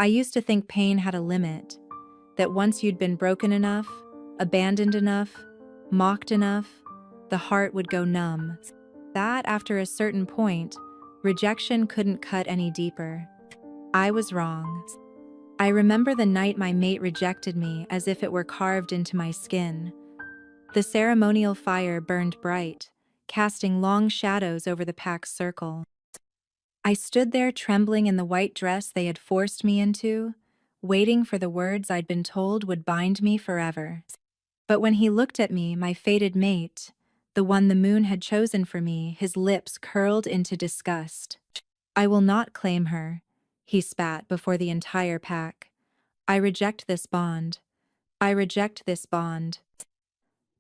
I used to think pain had a limit, that once you'd been broken enough, abandoned enough, mocked enough, the heart would go numb. That after a certain point, rejection couldn't cut any deeper. I was wrong. I remember the night my mate rejected me as if it were carved into my skin. The ceremonial fire burned bright, casting long shadows over the pack's circle. I stood there trembling in the white dress they had forced me into, waiting for the words I'd been told would bind me forever. But when he looked at me, my fated mate, the one the moon had chosen for me, his lips curled into disgust. "I will not claim her," he spat before the entire pack. "I reject this bond. I reject this bond."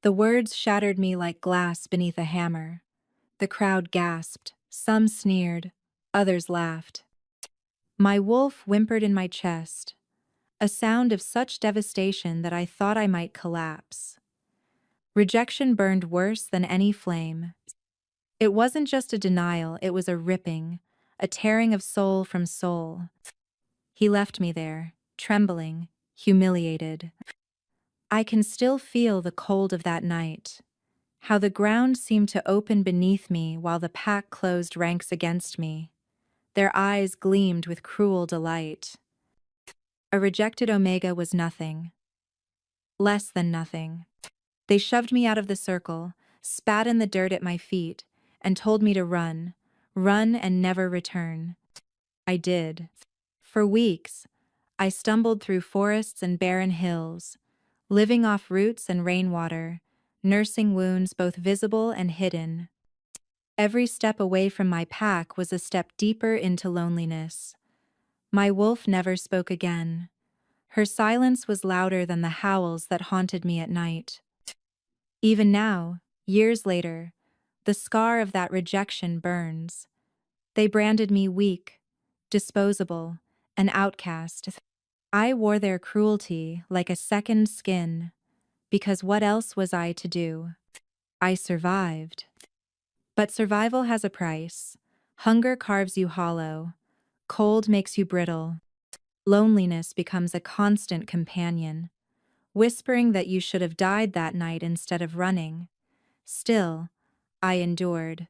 The words shattered me like glass beneath a hammer. The crowd gasped, some sneered, others laughed. My wolf whimpered in my chest, a sound of such devastation that I thought I might collapse. Rejection burned worse than any flame. It wasn't just a denial, it was a ripping, a tearing of soul from soul. He left me there, trembling, humiliated. I can still feel the cold of that night, how the ground seemed to open beneath me while the pack closed ranks against me. Their eyes gleamed with cruel delight. A rejected Omega was nothing, less than nothing. They shoved me out of the circle, spat in the dirt at my feet, and told me to run, run and never return. I did. For weeks, I stumbled through forests and barren hills, living off roots and rainwater, nursing wounds both visible and hidden. Every step away from my pack was a step deeper into loneliness. My wolf never spoke again. Her silence was louder than the howls that haunted me at night. Even now, years later, the scar of that rejection burns. They branded me weak, disposable, an outcast. I wore their cruelty like a second skin, because what else was I to do? I survived. But survival has a price. Hunger carves you hollow. Cold makes you brittle. Loneliness becomes a constant companion, whispering that you should have died that night instead of running. Still, I endured.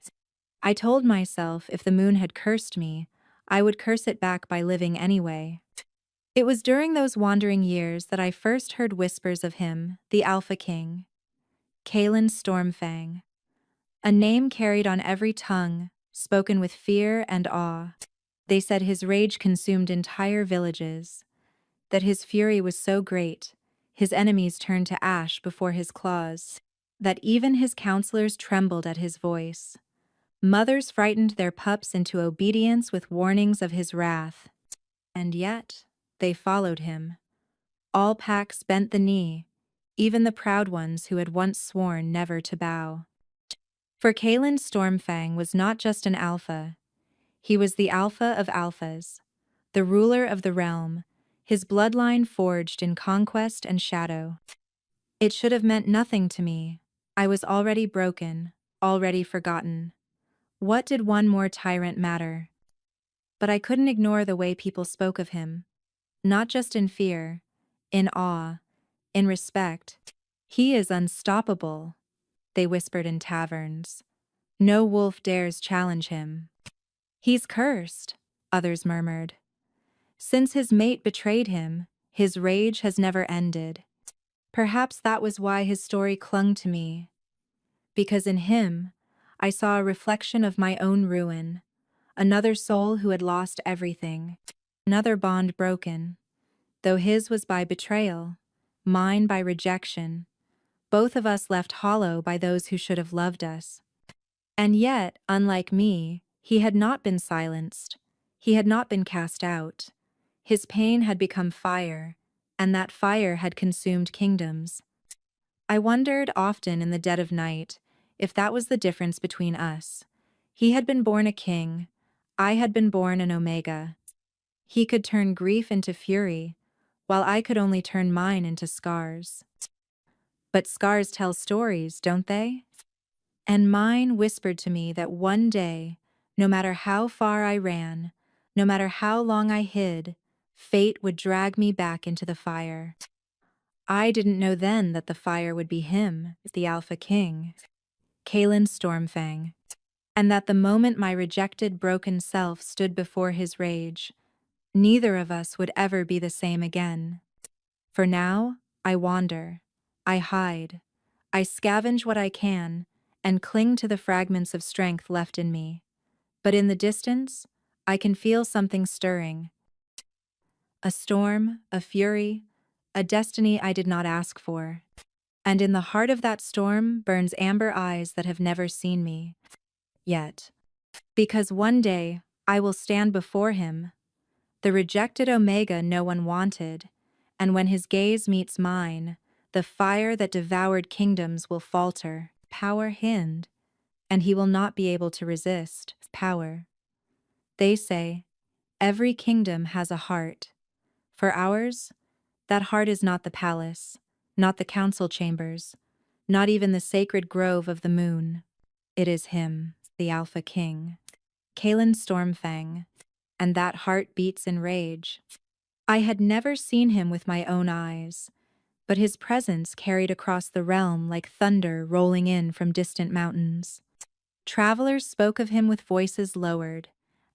I told myself if the moon had cursed me, I would curse it back by living anyway. It was during those wandering years that I first heard whispers of him, the Alpha King, Kalen Stormfang, a name carried on every tongue, spoken with fear and awe. They said his rage consumed entire villages, that his fury was so great, his enemies turned to ash before his claws, that even his counselors trembled at his voice. Mothers frightened their pups into obedience with warnings of his wrath. And yet, they followed him. All packs bent the knee, even the proud ones who had once sworn never to bow. For Kalen Stormfang was not just an alpha. He was the alpha of alphas, the ruler of the realm, his bloodline forged in conquest and shadow. It should have meant nothing to me. I was already broken, already forgotten. What did one more tyrant matter? But I couldn't ignore the way people spoke of him. Not just in fear, in awe, in respect. "He is unstoppable," they whispered in taverns. "No wolf dares challenge him." "He's cursed," others murmured. Since his mate betrayed him, his rage has never ended. Perhaps that was why his story clung to me. Because in him, I saw a reflection of my own ruin. Another soul who had lost everything. Another bond broken. Though his was by betrayal, mine by rejection. Both of us left hollow by those who should have loved us. And yet, unlike me, he had not been silenced. He had not been cast out. His pain had become fire, and that fire had consumed kingdoms. I wondered often in the dead of night if that was the difference between us. He had been born a king. I had been born an Omega. He could turn grief into fury, while I could only turn mine into scars. But scars tell stories, don't they? And mine whispered to me that one day, no matter how far I ran, no matter how long I hid, Fate would drag me back into the fire. I didn't know then that the fire would be him, the Alpha King, Kalen Stormfang, and that the moment my rejected, broken self stood before his rage, neither of us would ever be the same again. For now, I wander, I hide, I scavenge what I can, and cling to the fragments of strength left in me. But in the distance, I can feel something stirring. A storm, a fury, a destiny I did not ask for. And in the heart of that storm burns amber eyes that have never seen me yet. Because one day, I will stand before him, the rejected Omega no one wanted, and when his gaze meets mine, the fire that devoured kingdoms will falter, power hind, and he will not be able to resist power. They say, every kingdom has a heart. For ours, that heart is not the palace, not the council chambers, not even the sacred grove of the moon. It is him, the Alpha King, Kalen Stormfang, and that heart beats in rage. I had never seen him with my own eyes, but his presence carried across the realm like thunder rolling in from distant mountains. Travelers spoke of him with voices lowered,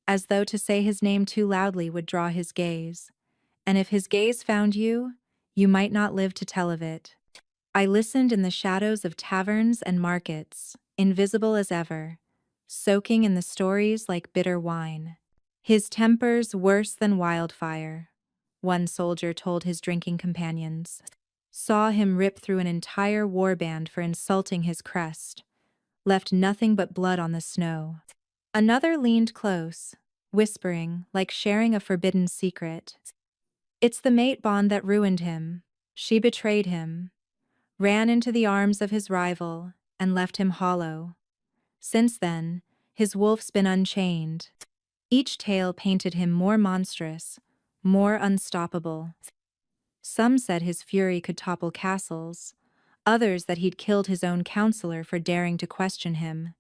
as though to say his name too loudly would draw his gaze. And if his gaze found you, you might not live to tell of it. I listened in the shadows of taverns and markets, invisible as ever, soaking in the stories like bitter wine. His temper's worse than wildfire, one soldier told his drinking companions. Saw him rip through an entire warband for insulting his crest, left nothing but blood on the snow. Another leaned close, whispering like sharing a forbidden secret. It's the mate bond that ruined him. She betrayed him, ran into the arms of his rival, and left him hollow. Since then, his wolf's been unchained. Each tale painted him more monstrous, more unstoppable. Some said his fury could topple castles, others that he'd killed his own counselor for daring to question him.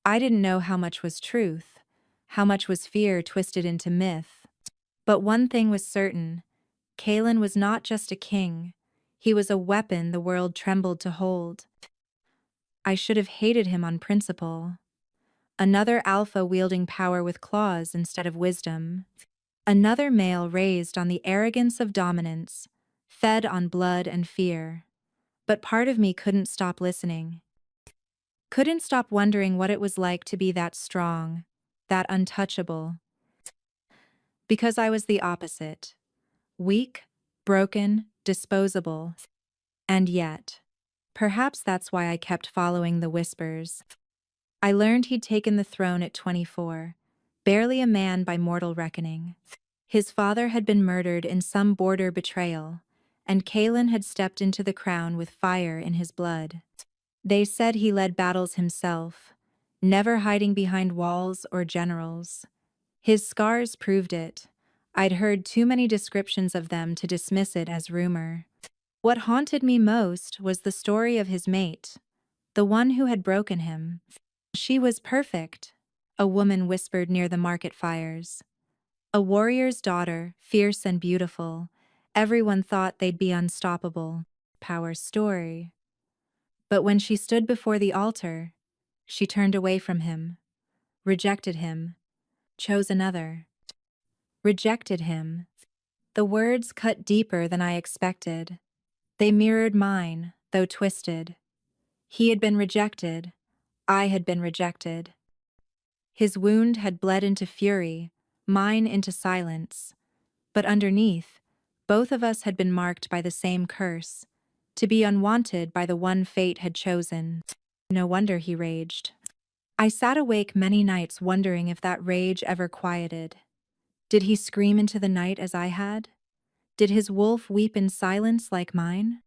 I didn't know how much was truth, how much was fear twisted into myth. But one thing was certain, Kalen was not just a king, he was a weapon the world trembled to hold. I should have hated him on principle. Another alpha wielding power with claws instead of wisdom. Another male raised on the arrogance of dominance, fed on blood and fear. But part of me couldn't stop listening. Couldn't stop wondering what it was like to be that strong, that untouchable. Because I was the opposite. Weak, broken, disposable. And yet, perhaps that's why I kept following the whispers. I learned he'd taken the throne at 24, barely a man by mortal reckoning. His father had been murdered in some border betrayal, and Kalen had stepped into the crown with fire in his blood. They said he led battles himself, never hiding behind walls or generals. His scars proved it. I'd heard too many descriptions of them to dismiss it as rumor. What haunted me most was the story of his mate, the one who had broken him. She was perfect, a woman whispered near the market fires. A warrior's daughter, fierce and beautiful. Everyone thought they'd be unstoppable. Power story. But when she stood before the altar, she turned away from him, rejected him, chose another. Rejected him. The words cut deeper than I expected. They mirrored mine, though twisted. He had been rejected. I had been rejected. His wound had bled into fury, mine into silence. But underneath, both of us had been marked by the same curse, to be unwanted by the one fate had chosen. No wonder he raged. I sat awake many nights wondering if that rage ever quieted. Did he scream into the night as I had? Did his wolf weep in silence like mine?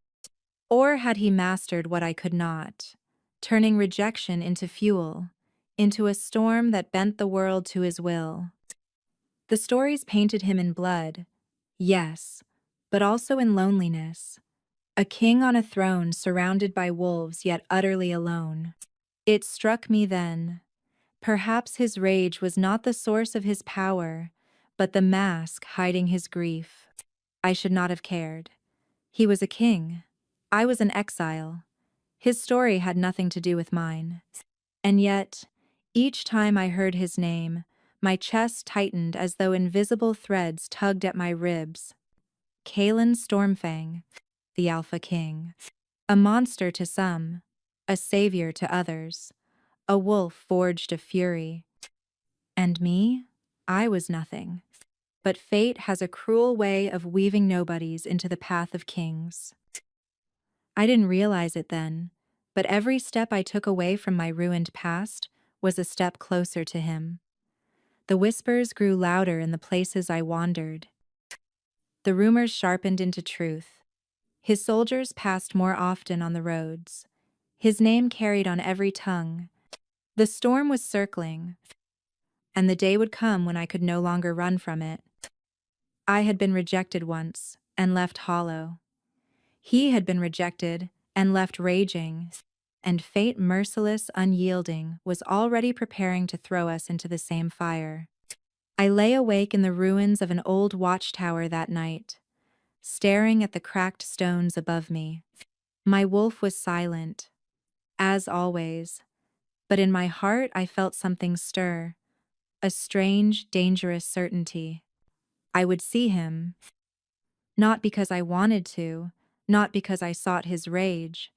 Or had he mastered what I could not, turning rejection into fuel, into a storm that bent the world to his will? The stories painted him in blood, yes, but also in loneliness. A king on a throne surrounded by wolves yet utterly alone. It struck me then. Perhaps his rage was not the source of his power, but the mask hiding his grief. I should not have cared. He was a king. I was an exile. His story had nothing to do with mine. And yet, each time I heard his name, my chest tightened as though invisible threads tugged at my ribs. Kalen Stormfang, the Alpha King. A monster to some, a savior to others, a wolf forged of fury. And me? I was nothing. But fate has a cruel way of weaving nobodies into the path of kings. I didn't realize it then, but every step I took away from my ruined past was a step closer to him. The whispers grew louder in the places I wandered. The rumors sharpened into truth. His soldiers passed more often on the roads. His name carried on every tongue. The storm was circling, and the day would come when I could no longer run from it. I had been rejected once and left hollow. He had been rejected and left raging, and fate, merciless, unyielding, was already preparing to throw us into the same fire. I lay awake in the ruins of an old watchtower that night, staring at the cracked stones above me. My wolf was silent, as always, but in my heart I felt something stir, a strange, dangerous certainty. I would see him, not because I wanted to, not because I sought his rage,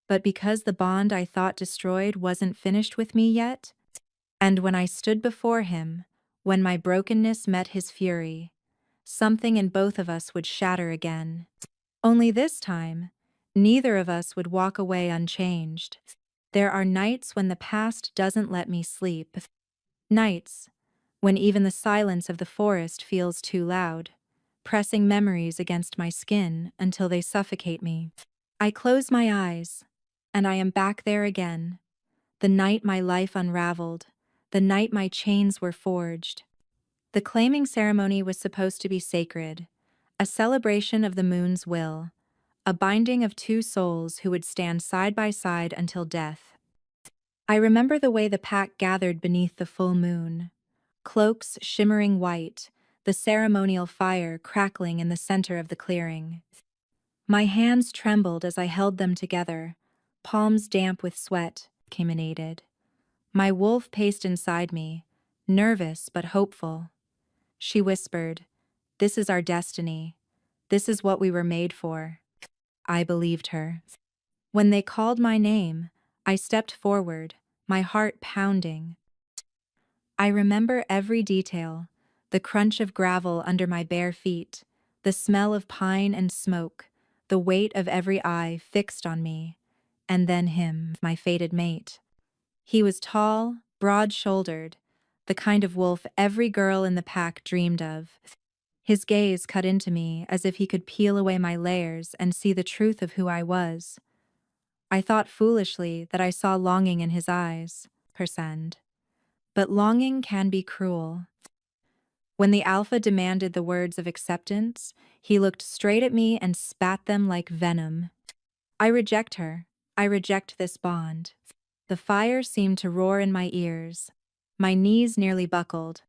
but because the bond I thought destroyed wasn't finished with me yet. And when I stood before him, when my brokenness met his fury, something in both of us would shatter again. Only this time, neither of us would walk away unchanged. There are nights when the past doesn't let me sleep. Nights when even the silence of the forest feels too loud, pressing memories against my skin until they suffocate me. I close my eyes, and I am back there again. The night my life unraveled, the night my chains were forged. The claiming ceremony was supposed to be sacred, a celebration of the moon's will, a binding of two souls who would stand side by side until death. I remember the way the pack gathered beneath the full moon, cloaks shimmering white, the ceremonial fire crackling in the center of the clearing. My hands trembled as I held them together, palms damp with sweat, emanated. My wolf paced inside me, nervous but hopeful. She whispered, "This is our destiny. This is what we were made for." I believed her. When they called my name, I stepped forward, my heart pounding. I remember every detail, the crunch of gravel under my bare feet, the smell of pine and smoke, the weight of every eye fixed on me, and then him, my fated mate. He was tall, broad-shouldered, the kind of wolf every girl in the pack dreamed of. His gaze cut into me as if he could peel away my layers and see the truth of who I was. I thought foolishly that I saw longing in his eyes, percent. But longing can be cruel. When the alpha demanded the words of acceptance, he looked straight at me and spat them like venom. I reject her. I reject this bond. The fire seemed to roar in my ears. My knees nearly buckled.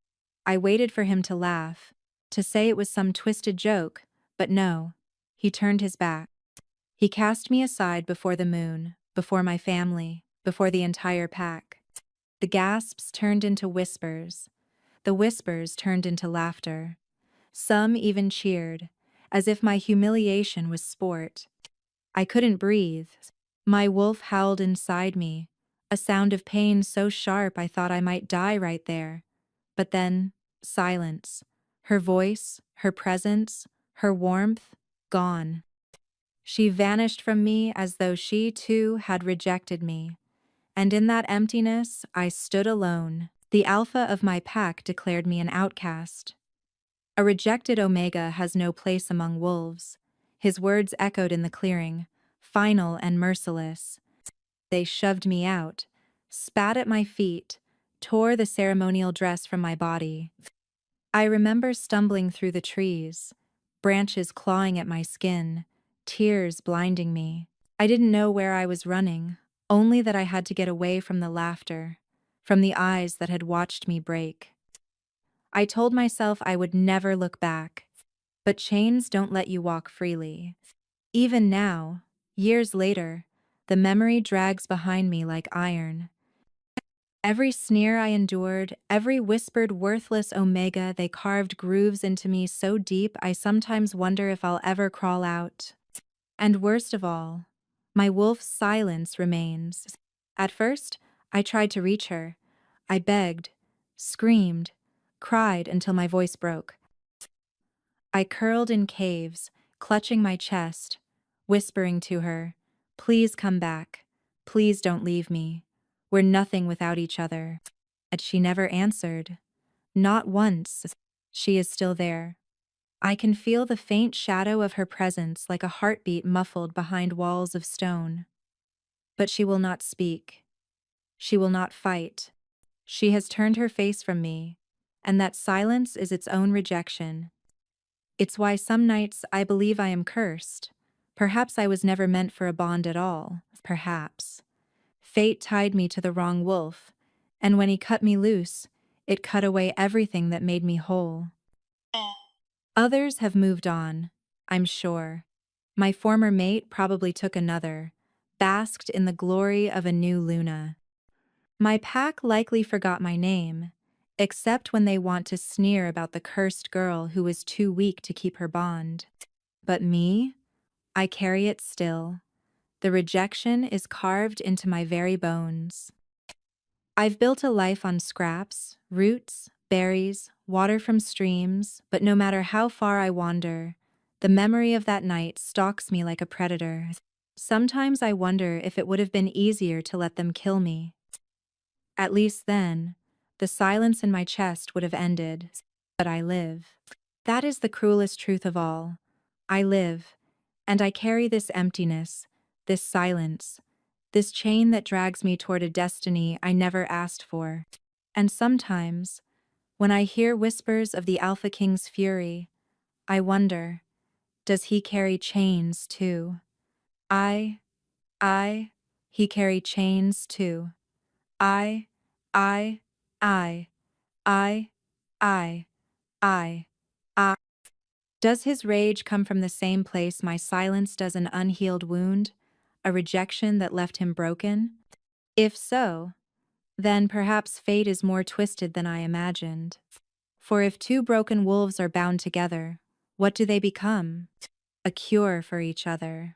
I waited for him to laugh, to say it was some twisted joke, but no. He turned his back. He cast me aside before the moon, before my family, before the entire pack. The gasps turned into whispers. The whispers turned into laughter. Some even cheered, as if my humiliation was sport. I couldn't breathe. My wolf howled inside me, a sound of pain so sharp I thought I might die right there. But then, silence. Her voice, her presence, her warmth, gone. She vanished from me as though she too had rejected me. And in that emptiness, I stood alone. The alpha of my pack declared me an outcast. A rejected Omega has no place among wolves. His words echoed in the clearing, final and merciless. They shoved me out, spat at my feet, tore the ceremonial dress from my body. I remember stumbling through the trees, branches clawing at my skin, tears blinding me. I didn't know where I was running, only that I had to get away from the laughter, from the eyes that had watched me break. I told myself I would never look back. But chains don't let you walk freely. Even now, years later, the memory drags behind me like iron. Every sneer I endured, every whispered worthless omega, they carved grooves into me so deep I sometimes wonder if I'll ever crawl out. And worst of all, my wolf's silence remains. At first, I tried to reach her. I begged, screamed, cried until my voice broke. I curled in caves, clutching my chest, whispering to her, "Please come back. Please don't leave me. We're nothing without each other." And she never answered. Not once. She is still there. I can feel the faint shadow of her presence like a heartbeat muffled behind walls of stone. But she will not speak. She will not fight. She has turned her face from me, and that silence is its own rejection. It's why some nights I believe I am cursed. Perhaps I was never meant for a bond at all. Perhaps. Fate tied me to the wrong wolf, and when he cut me loose, it cut away everything that made me whole. Others have moved on, I'm sure. My former mate probably took another, basked in the glory of a new Luna. My pack likely forgot my name, except when they want to sneer about the cursed girl who was too weak to keep her bond. But me? I carry it still. The rejection is carved into my very bones. I've built a life on scraps, roots, berries, water from streams, but no matter how far I wander, the memory of that night stalks me like a predator. Sometimes I wonder if it would have been easier to let them kill me. At least then, the silence in my chest would have ended. But I live. That is the cruelest truth of all. I live, and I carry this emptiness, this silence, this chain that drags me toward a destiny I never asked for. And sometimes, when I hear whispers of the Alpha King's fury, I wonder, does he carry chains too? I, I, he carry chains too. I, I, I, I, I, I, I. Does his rage come from the same place my silence does, an unhealed wound, a rejection that left him broken? If so, then perhaps fate is more twisted than I imagined. For if two broken wolves are bound together, what do they become? A cure for each other,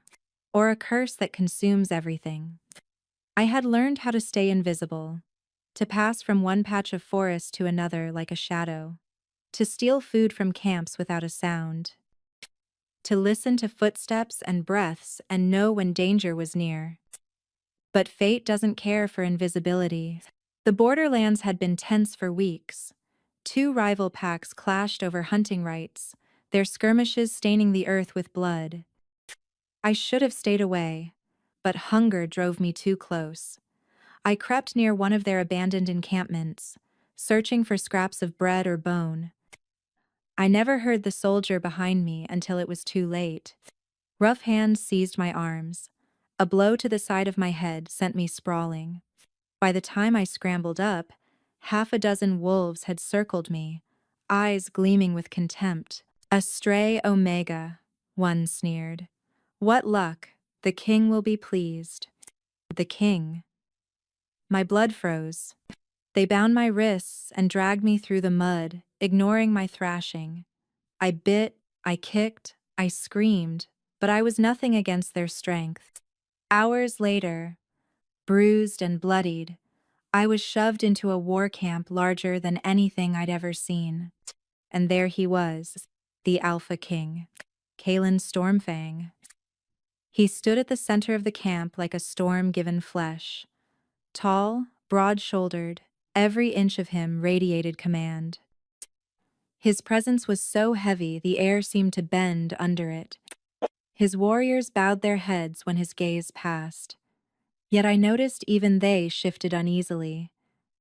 or a curse that consumes everything. I had learned how to stay invisible, to pass from one patch of forest to another like a shadow, to steal food from camps without a sound, to listen to footsteps and breaths and know when danger was near. But fate doesn't care for invisibility. The borderlands had been tense for weeks. Two rival packs clashed over hunting rights, their skirmishes staining the earth with blood. I should have stayed away, but hunger drove me too close. I crept near one of their abandoned encampments, searching for scraps of bread or bone. I never heard the soldier behind me until it was too late. Rough hands seized my arms. A blow to the side of my head sent me sprawling. By the time I scrambled up, half a dozen wolves had circled me, eyes gleaming with contempt. "A stray omega," one sneered. "What luck, the king will be pleased." The king. My blood froze. They bound my wrists and dragged me through the mud, ignoring my thrashing. I bit, I kicked, I screamed, but I was nothing against their strength. Hours later, bruised and bloodied, I was shoved into a war camp larger than anything I'd ever seen. And there he was, the Alpha King, Kalen Stormfang. He stood at the center of the camp like a storm-given flesh. Tall, broad-shouldered, every inch of him radiated command. His presence was so heavy the air seemed to bend under it. His warriors bowed their heads when his gaze passed. Yet I noticed even they shifted uneasily,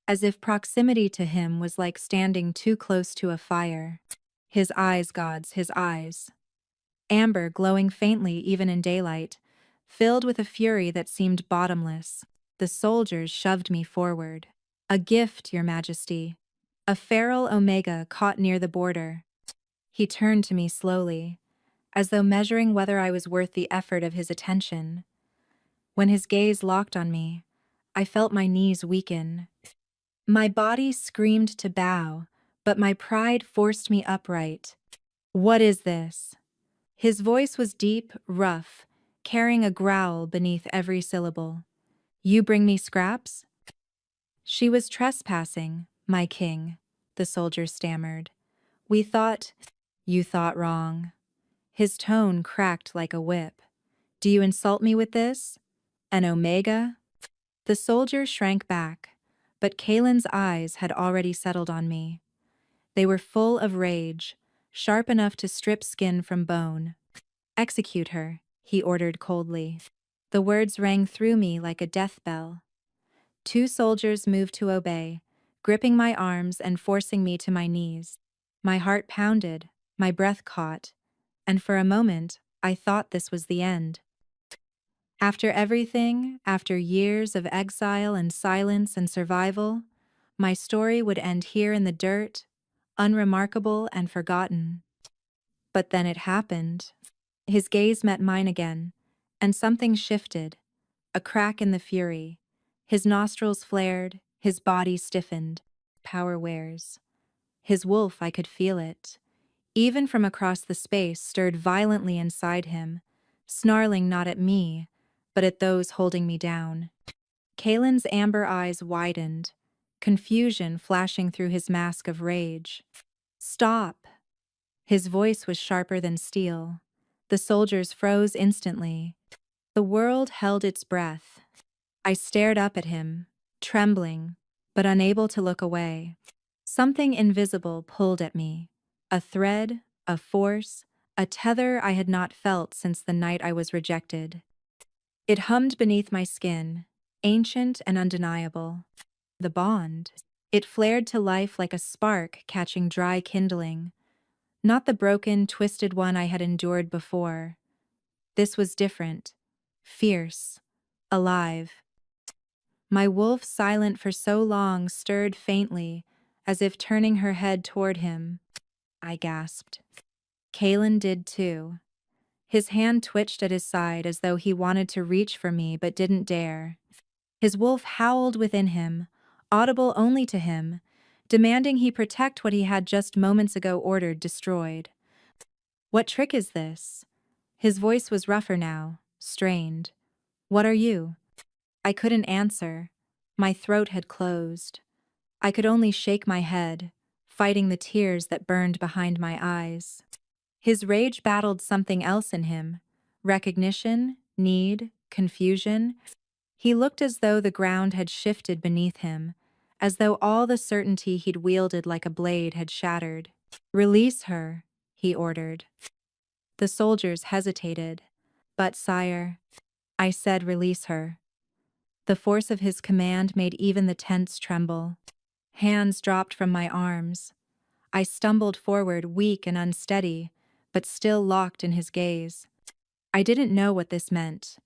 as if proximity to him was like standing too close to a fire. His eyes, gods, his eyes. Amber, glowing faintly even in daylight, filled with a fury that seemed bottomless. The soldiers shoved me forward. "A gift, Your Majesty." a feral omega caught near the border. He turned to me slowly, as though measuring whether I was worth the effort of his attention. When his gaze locked on me, I felt my knees weaken. My body screamed to bow, but my pride forced me upright. "What is this?" His voice was deep, rough, carrying a growl beneath every syllable. "You bring me scraps?" "She was trespassing, my king," the soldier stammered. "We thought—" "You thought wrong." His tone cracked like a whip. "Do you insult me with this? An omega?" The soldier shrank back, but Kalen's eyes had already settled on me. They were full of rage, sharp enough to strip skin from bone. "Execute her," he ordered coldly. The words rang through me like a death bell. Two soldiers moved to obey, gripping my arms and forcing me to my knees. My heart pounded, my breath caught, and for a moment, I thought this was the end. After everything, after years of exile and silence and survival, my story would end here in the dirt, unremarkable and forgotten. But then it happened. His gaze met mine again, and something shifted, a crack in the fury. His nostrils flared, his body stiffened. Power wears. His wolf, I could feel it. Even from across the space, stirred violently inside him, snarling not at me, but at those holding me down. Kalen's amber eyes widened, confusion flashing through his mask of rage. "Stop!" His voice was sharper than steel. The soldiers froze instantly. The world held its breath. I stared up at him, trembling, but unable to look away. Something invisible pulled at me. A thread, a force, a tether I had not felt since the night I was rejected. It hummed beneath my skin, ancient and undeniable. The bond. It flared to life like a spark catching dry kindling. Not the broken, twisted one I had endured before. This was different, fierce, alive. My wolf, silent for so long, stirred faintly, as if turning her head toward him. I gasped. Kalen did too. His hand twitched at his side as though he wanted to reach for me but didn't dare. His wolf howled within him, audible only to him, demanding he protect what he had just moments ago ordered destroyed. "What trick is this?" His voice was rougher now, strained. "What are you?" I couldn't answer. My throat had closed. I could only shake my head, fighting the tears that burned behind my eyes. His rage battled something else in him. Recognition, need, confusion. He looked as though the ground had shifted beneath him, as though all the certainty he'd wielded like a blade had shattered. "Release her," he ordered. The soldiers hesitated. "But, sire," I said, "release her." The force of his command made even the tents tremble. Hands dropped from my arms. I stumbled forward, weak and unsteady, but still locked in his gaze. I didn't know what this meant.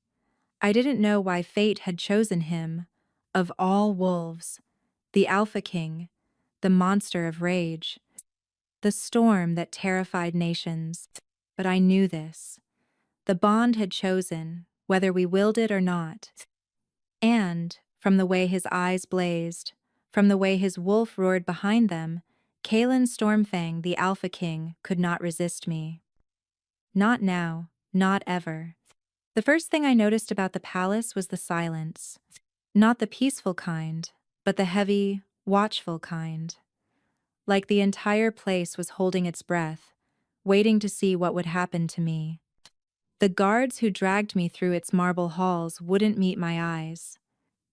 I didn't know why fate had chosen him, of all wolves, the Alpha King, the monster of rage, the storm that terrified nations. But I knew this. The bond had chosen, whether we willed it or not. And, from the way his eyes blazed, from the way his wolf roared behind them, Kalen Stormfang, the Alpha King, could not resist me. Not now, not ever. The first thing I noticed about the palace was the silence. Not the peaceful kind, but the heavy, watchful kind. Like the entire place was holding its breath, waiting to see what would happen to me. The guards who dragged me through its marble halls wouldn't meet my eyes.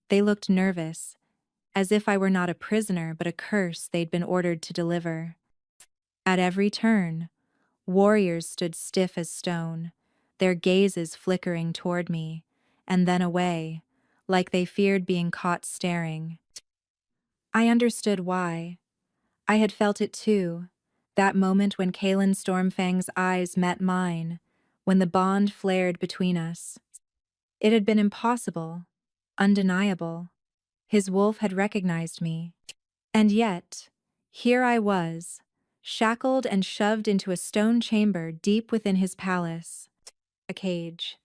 They looked nervous, as if I were not a prisoner but a curse they'd been ordered to deliver. At every turn, warriors stood stiff as stone, their gazes flickering toward me, and then away, like they feared being caught staring. I understood why. I had felt it too, that moment when Kalen Stormfang's eyes met mine, when the bond flared between us. It had been impossible, undeniable. His wolf had recognized me. And yet, Here I was, shackled and shoved into a stone chamber deep within his palace. A cage.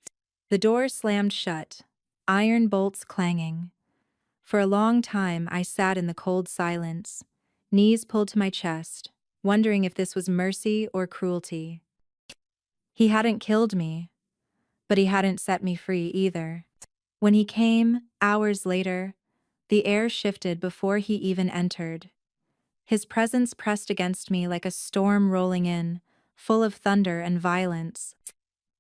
The door slammed shut, iron bolts clanging. For a long time I sat in the cold silence, knees pulled to my chest, wondering if this was mercy or cruelty. He hadn't killed me, but he hadn't set me free either. When he came, hours later, the air shifted before he even entered. His presence pressed against me like a storm rolling in, full of thunder and violence.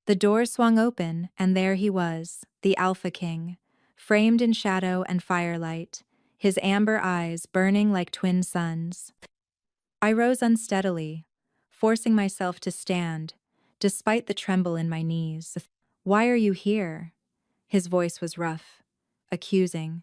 The door swung open, and there he was, the Alpha King, framed in shadow and firelight, his amber eyes burning like twin suns. I rose unsteadily, forcing myself to stand, despite the tremble in my knees. "Why are you here?" His voice was rough, accusing.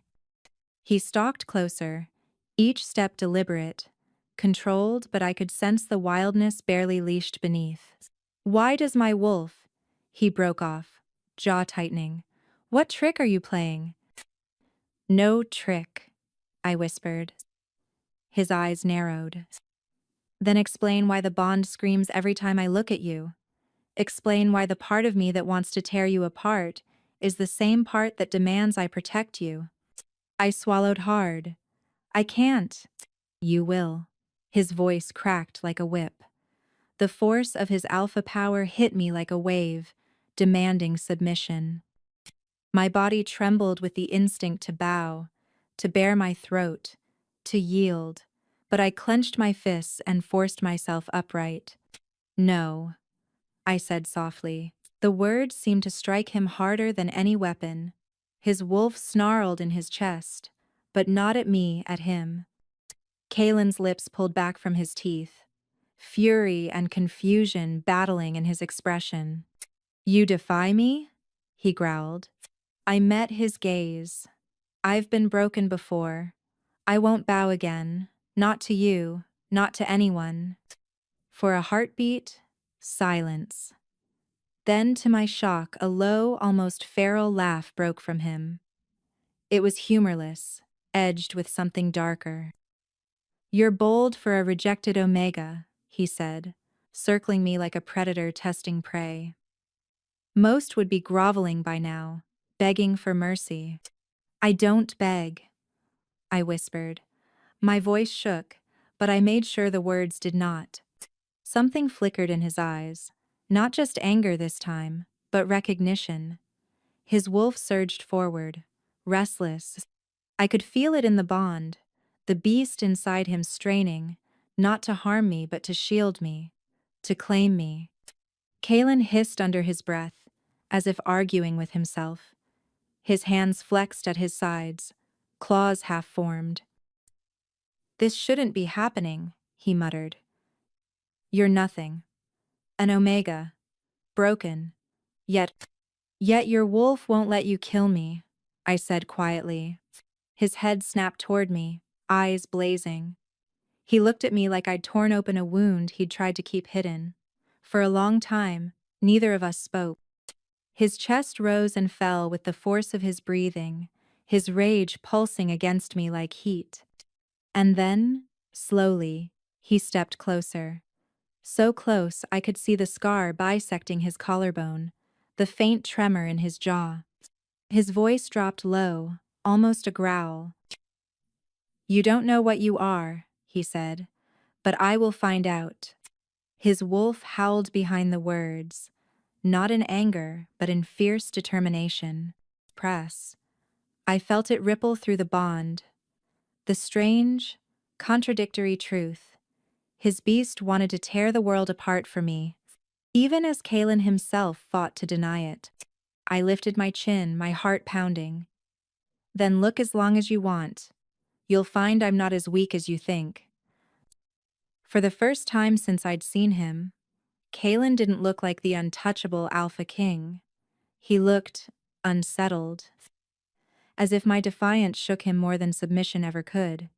He stalked closer, each step deliberate, controlled, but I could sense the wildness barely leashed beneath. "Why does my wolf?" He broke off, jaw tightening. "What trick are you playing?" "No trick," I whispered. His eyes narrowed. "Then explain why the bond screams every time I look at you. Explain why the part of me that wants to tear you apart is the same part that demands I protect you." I swallowed hard. "I can't." "You will." His voice cracked like a whip. The force of his alpha power hit me like a wave, demanding submission. My body trembled with the instinct to bow, to bare my throat, to yield, but I clenched my fists and forced myself upright. "No," I said softly. The words seemed to strike him harder than any weapon. His wolf snarled in his chest, but not at me, at him. Kalen's lips pulled back from his teeth, fury and confusion battling in his expression. "You defy me?" he growled. I met his gaze. "I've been broken before. I won't bow again. Not to you, not to anyone." For a heartbeat, silence. Then, to my shock, a low, almost feral laugh broke from him. It was humorless, edged with something darker. "You're bold for a rejected Omega," he said, circling me like a predator testing prey. "Most would be groveling by now, begging for mercy." "I don't beg," I whispered. My voice shook, but I made sure the words did not. Something flickered in his eyes, not just anger this time, but recognition. His wolf surged forward, restless. I could feel it in the bond, the beast inside him straining, not to harm me but to shield me, to claim me. Kalen hissed under his breath, as if arguing with himself. His hands flexed at his sides, claws half-formed. "This shouldn't be happening," he muttered. "You're nothing. An Omega. Broken. Yet your wolf won't let you kill me," I said quietly. His head snapped toward me, eyes blazing. He looked at me like I'd torn open a wound he'd tried to keep hidden. For a long time, neither of us spoke. His chest rose and fell with the force of his breathing, his rage pulsing against me like heat. And then, slowly, he stepped closer. So close I could see the scar bisecting his collarbone, the faint tremor in his jaw. His voice dropped low, almost a growl. "You don't know what you are," he said, "but I will find out." His wolf howled behind the words, not in anger, but in fierce determination. Press. I felt it ripple through the bond. The strange, contradictory truth. His beast wanted to tear the world apart for me, even as Kalen himself fought to deny it. I lifted my chin, my heart pounding. "Then look as long as you want. You'll find I'm not as weak as you think." For the first time since I'd seen him, Kalen didn't look like the untouchable Alpha King. He looked unsettled, as if my defiance shook him more than submission ever could.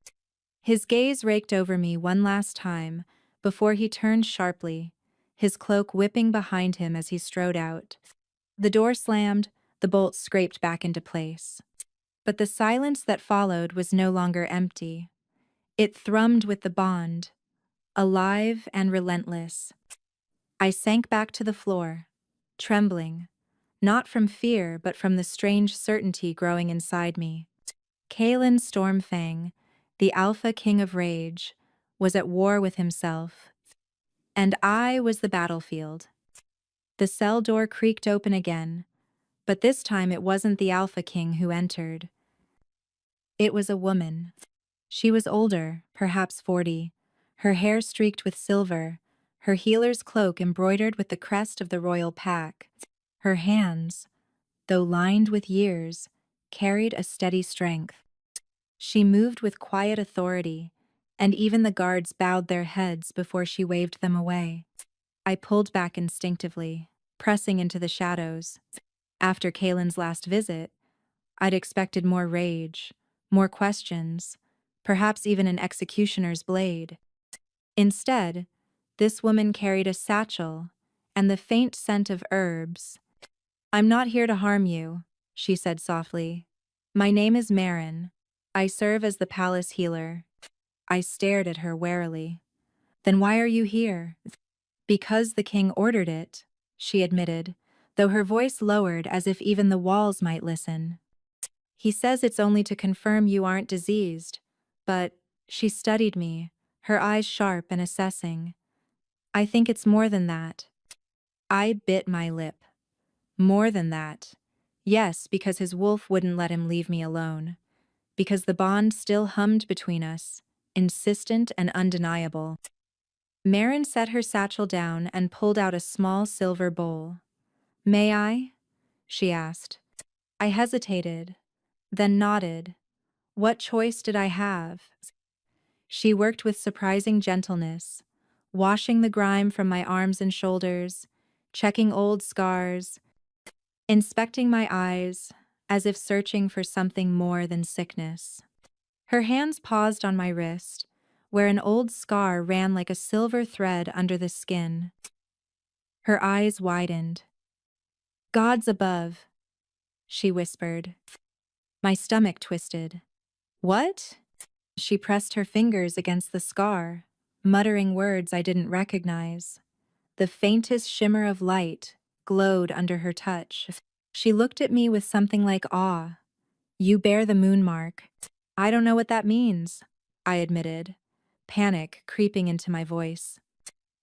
His gaze raked over me one last time before he turned sharply, his cloak whipping behind him as he strode out. The door slammed, the bolts scraped back into place. But the silence that followed was no longer empty. It thrummed with the bond, alive and relentless. I sank back to the floor, trembling, not from fear but from the strange certainty growing inside me. Kalen Stormfang, the Alpha King of Rage, was at war with himself, and I was the battlefield. The cell door creaked open again, but this time it wasn't the Alpha King who entered. It was a woman. She was older, perhaps 40, her hair streaked with silver, her healer's cloak embroidered with the crest of the royal pack. Her hands, though lined with years, carried a steady strength. She moved with quiet authority, and even the guards bowed their heads before she waved them away. I pulled back instinctively, pressing into the shadows. After Kalen's last visit, I'd expected more rage, more questions, perhaps even an executioner's blade. Instead, this woman carried a satchel and the faint scent of herbs. "I'm not here to harm you," she said softly. "My name is Marin. I serve as the palace healer." I stared at her warily. "Then why are you here?" "Because the king ordered it," she admitted, though her voice lowered as if even the walls might listen. "He says it's only to confirm you aren't diseased, but," she studied me, her eyes sharp and assessing, "I think it's more than that." I bit my lip. More than that. Yes, because his wolf wouldn't let him leave me alone. Because the bond still hummed between us, insistent and undeniable. Marin set her satchel down and pulled out a small silver bowl. "May I?" she asked. I hesitated, then nodded. What choice did I have? She worked with surprising gentleness, washing the grime from my arms and shoulders, checking old scars, inspecting my eyes, as if searching for something more than sickness. Her hands paused on my wrist, where an old scar ran like a silver thread under the skin. Her eyes widened. "Gods above," she whispered. My stomach twisted. "What?" She pressed her fingers against the scar, muttering words I didn't recognize. The faintest shimmer of light glowed under her touch. She looked at me with something like awe. "You bear the moon mark." "I don't know what that means," I admitted, panic creeping into my voice.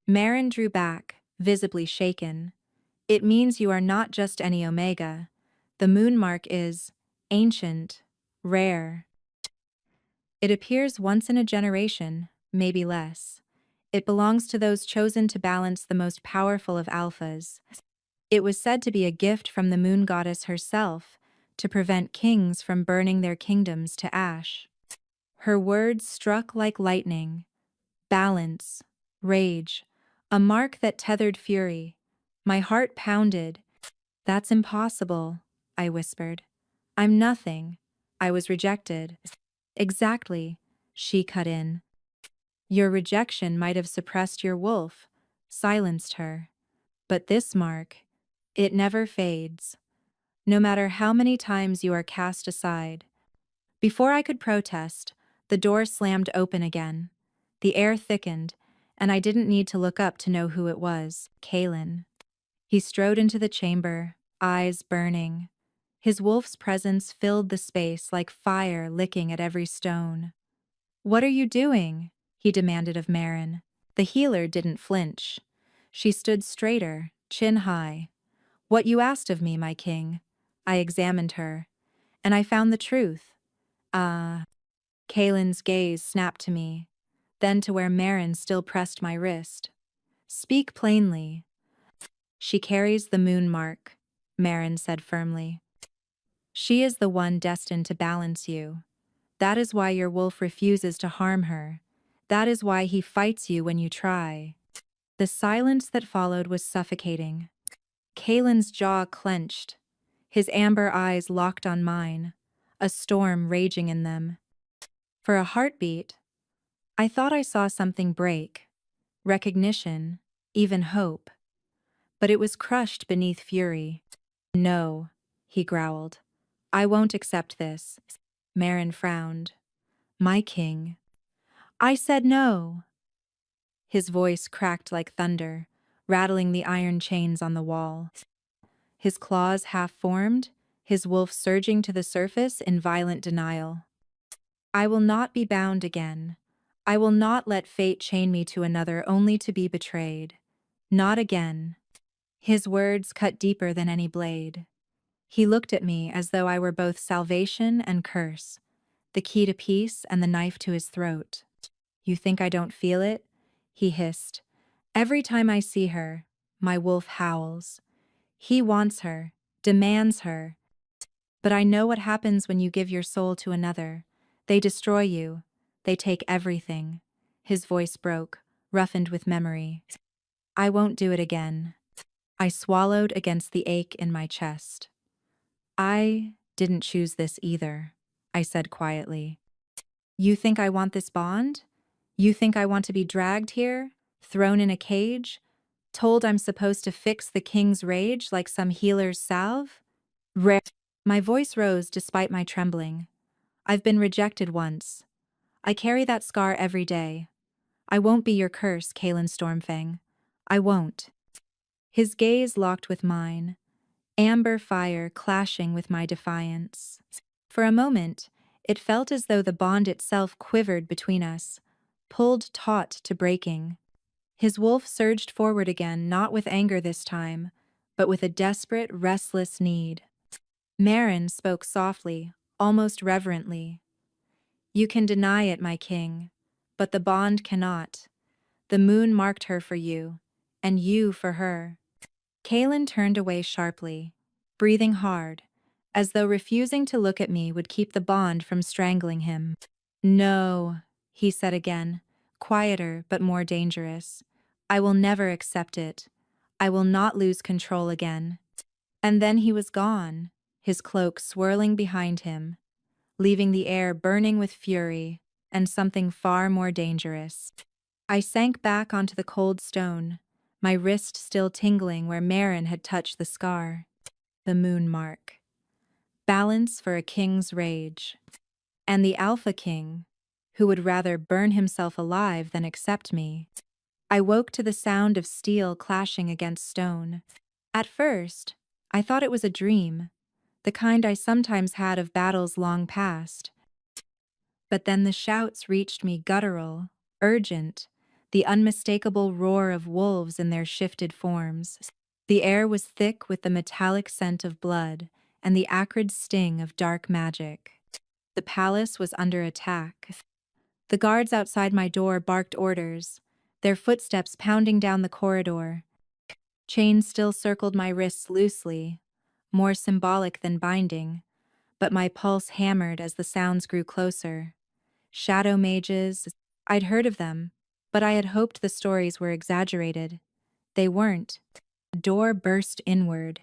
Marin drew back, visibly shaken. "It means you are not just any Omega. The moon mark is ancient, rare. It appears once in a generation, maybe less. It belongs to those chosen to balance the most powerful of alphas. It was said to be a gift from the moon goddess herself, to prevent kings from burning their kingdoms to ash." Her words struck like lightning. Balance, rage, a mark that tethered fury. My heart pounded. "That's impossible," I whispered. "I'm nothing. I was rejected." "Exactly," she cut in. "Your rejection might have suppressed your wolf, silenced her. But this mark, it never fades. No matter how many times you are cast aside." Before I could protest, the door slammed open again. The air thickened, and I didn't need to look up to know who it was. Kalen. He strode into the chamber, eyes burning. His wolf's presence filled the space like fire licking at every stone. "What are you doing?" he demanded of Marin. The healer didn't flinch. She stood straighter, chin high. "What you asked of me, my king." I examined her, and I found the truth. Ah. Kalen's gaze snapped to me, then to where Marin still pressed my wrist. "Speak plainly." "She carries the moon mark," Marin said firmly. "She is the one destined to balance you. That is why your wolf refuses to harm her. That is why he fights you when you try." The silence that followed was suffocating. Kalen's jaw clenched, his amber eyes locked on mine, a storm raging in them. For a heartbeat, I thought I saw something break, recognition, even hope. But it was crushed beneath fury. "No," he growled. "I won't accept this." Marin frowned. "My king." I said no. His voice cracked like thunder, rattling the iron chains on the wall. His claws half formed, his wolf surging to the surface in violent denial. I will not be bound again. I will not let fate chain me to another only to be betrayed. Not again. His words cut deeper than any blade. He looked at me as though I were both salvation and curse, the key to peace and the knife to his throat. You think I don't feel it? He hissed. Every time I see her, my wolf howls. He wants her, demands her. But I know what happens when you give your soul to another. They destroy you. They take everything. His voice broke, roughened with memory. I won't do it again. I swallowed against the ache in my chest. I didn't choose this either, I said quietly. You think I want this bond? You think I want to be dragged here, thrown in a cage, told I'm supposed to fix the king's rage like some healer's salve? My voice rose despite my trembling. I've been rejected once. I carry that scar every day. I won't be your curse, Kalen Stormfang. I won't. His gaze locked with mine, amber fire clashing with my defiance. For a moment, it felt as though the bond itself quivered between us, pulled taut to breaking. His wolf surged forward again, not with anger this time, but with a desperate, restless need. Marin spoke softly, almost reverently. You can deny it, my king, but the bond cannot. The moon marked her for you, and you for her. Kalen turned away sharply, breathing hard, as though refusing to look at me would keep the bond from strangling him. No, he said again, quieter but more dangerous. I will never accept it. I will not lose control again. And then he was gone, his cloak swirling behind him, leaving the air burning with fury and something far more dangerous. I sank back onto the cold stone, my wrist still tingling where Marin had touched the scar. The moon mark. Balance for a king's rage. And the Alpha King, who would rather burn himself alive than accept me. I woke to the sound of steel clashing against stone. At first, I thought it was a dream, the kind I sometimes had of battles long past. But then the shouts reached me guttural, urgent, the unmistakable roar of wolves in their shifted forms. The air was thick with the metallic scent of blood and the acrid sting of dark magic. The palace was under attack. The guards outside my door barked orders, their footsteps pounding down the corridor. Chains still circled my wrists loosely, more symbolic than binding, but my pulse hammered as the sounds grew closer. Shadow mages, I'd heard of them, but I had hoped the stories were exaggerated. They weren't. The door burst inward.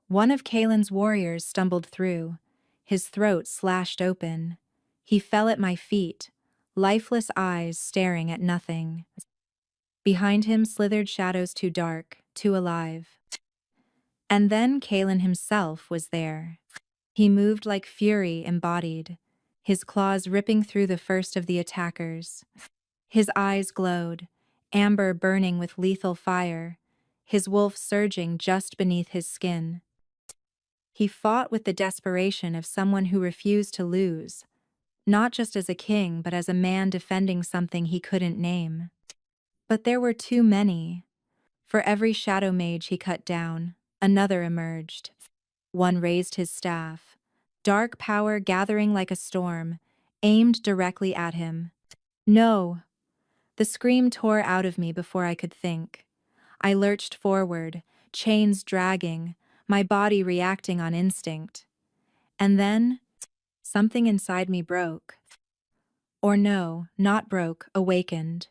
One of Kalen's warriors stumbled through, his throat slashed open. He fell at my feet, lifeless eyes staring at nothing. Behind him slithered shadows too dark, too alive. And then Kalen himself was there. He moved like fury embodied, his claws ripping through the first of the attackers. His eyes glowed, amber burning with lethal fire, his wolf surging just beneath his skin. He fought with the desperation of someone who refused to lose, not just as a king but as a man defending something he couldn't name. But there were too many. For every shadow mage he cut down, another emerged. One raised his staff, dark power gathering like a storm, aimed directly at him. No! The scream tore out of me before I could think. I lurched forward, chains dragging, my body reacting on instinct. And then, something inside me broke. Or no, not broke, awakened.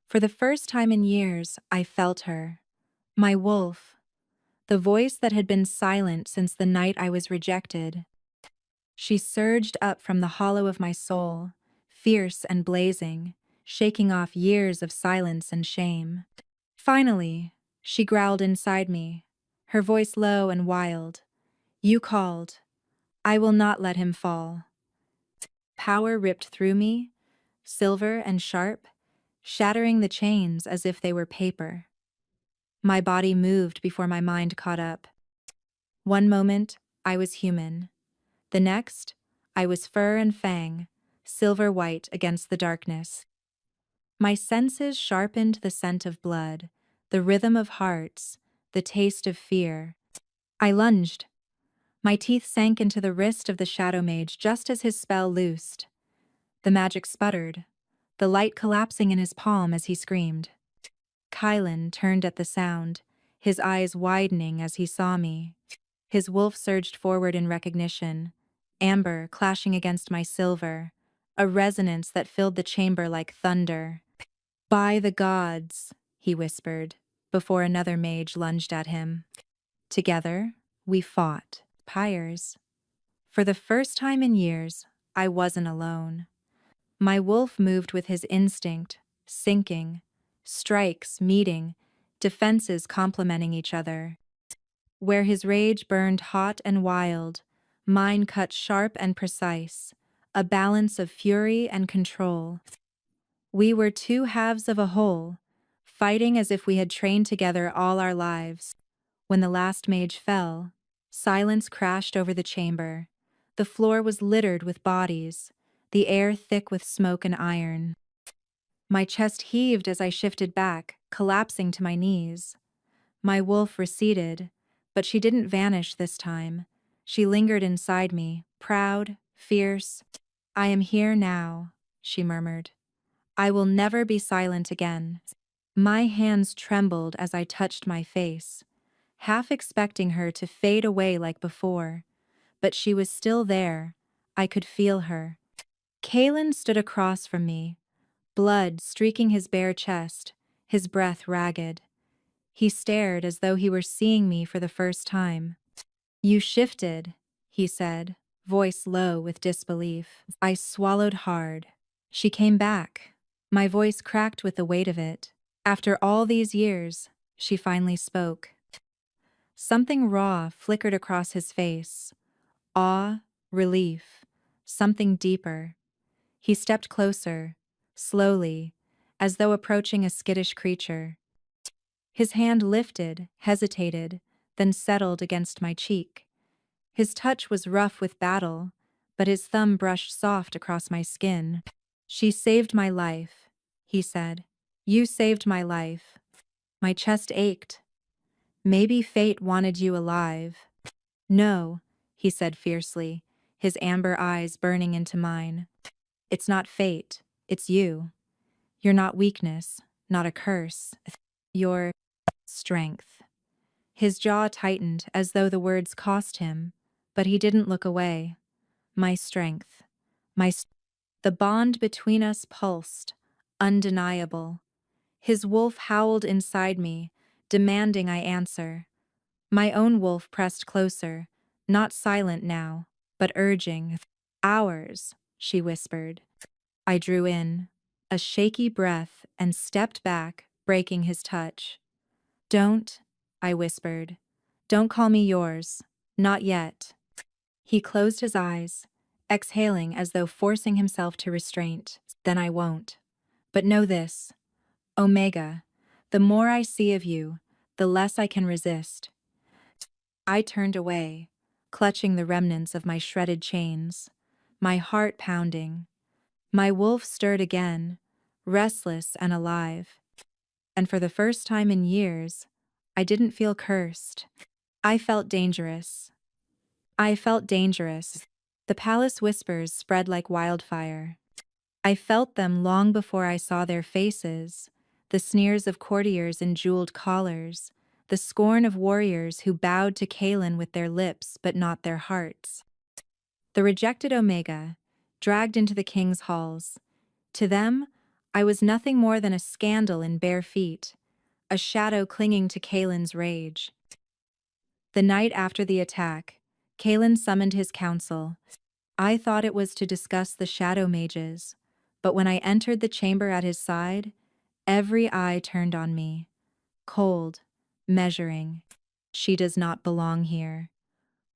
For the first time in years, I felt her. My wolf. The voice that had been silent since the night I was rejected. She surged up from the hollow of my soul, fierce and blazing, shaking off years of silence and shame. Finally, she growled inside me, her voice low and wild. You called. I will not let him fall. Power ripped through me, silver and sharp, shattering the chains as if they were paper. My body moved before my mind caught up. One moment, I was human. The next, I was fur and fang, silver white against the darkness. My senses sharpened the scent of blood, the rhythm of hearts, the taste of fear. I lunged. My teeth sank into the wrist of the shadow mage just as his spell loosed. The magic sputtered, the light collapsing in his palm as he screamed. Kylan turned at the sound, his eyes widening as he saw me. His wolf surged forward in recognition, amber clashing against my silver, a resonance that filled the chamber like thunder. "By the gods," he whispered, before another mage lunged at him. Together, we fought. Pyres. For the first time in years, I wasn't alone. My wolf moved with his instinct, syncing, strikes meeting, defenses complementing each other. Where his rage burned hot and wild, mine cut sharp and precise, a balance of fury and control. We were two halves of a whole, fighting as if we had trained together all our lives. When the last mage fell, silence crashed over the chamber. The floor was littered with bodies, the air thick with smoke and iron. My chest heaved as I shifted back, collapsing to my knees. My wolf receded, but she didn't vanish this time. She lingered inside me, proud, fierce. "I am here now," she murmured. "I will never be silent again." My hands trembled as I touched my face, half expecting her to fade away like before. But she was still there. I could feel her. Kalen stood across from me, blood streaking his bare chest, his breath ragged. He stared as though he were seeing me for the first time. "You shifted," he said, voice low with disbelief. I swallowed hard. She came back. My voice cracked with the weight of it. After all these years, she finally spoke. Something raw flickered across his face. Awe, relief, something deeper. He stepped closer, slowly, as though approaching a skittish creature. His hand lifted, hesitated, then settled against my cheek. His touch was rough with battle, but his thumb brushed soft across my skin. "She saved my life," he said. "You saved my life." My chest ached. "Maybe fate wanted you alive." "No," he said fiercely, his amber eyes burning into mine. "It's not fate, it's you. You're not weakness, not a curse. You're strength." His jaw tightened as though the words cost him, but he didn't look away. My strength. The bond between us pulsed, undeniable. His wolf howled inside me, demanding I answer. My own wolf pressed closer, not silent now, but urging. "Ours," she whispered. I drew in, a shaky breath, and stepped back, breaking his touch. "Don't," I whispered. "Don't call me yours. Not yet." He closed his eyes, exhaling as though forcing himself to restraint. "Then I won't. But know this, Omega, the more I see of you, the less I can resist." I turned away, clutching the remnants of my shredded chains, my heart pounding. My wolf stirred again, restless and alive. And for the first time in years, I didn't feel cursed. I felt dangerous. I felt dangerous. The palace whispers spread like wildfire. I felt them long before I saw their faces, the sneers of courtiers in jeweled collars, the scorn of warriors who bowed to Kalen with their lips but not their hearts. The rejected Omega, dragged into the king's halls. To them, I was nothing more than a scandal in bare feet, a shadow clinging to Kalen's rage. The night after the attack, Kalen summoned his council. I thought it was to discuss the shadow mages, but when I entered the chamber at his side, every eye turned on me. Cold, measuring. She does not belong here.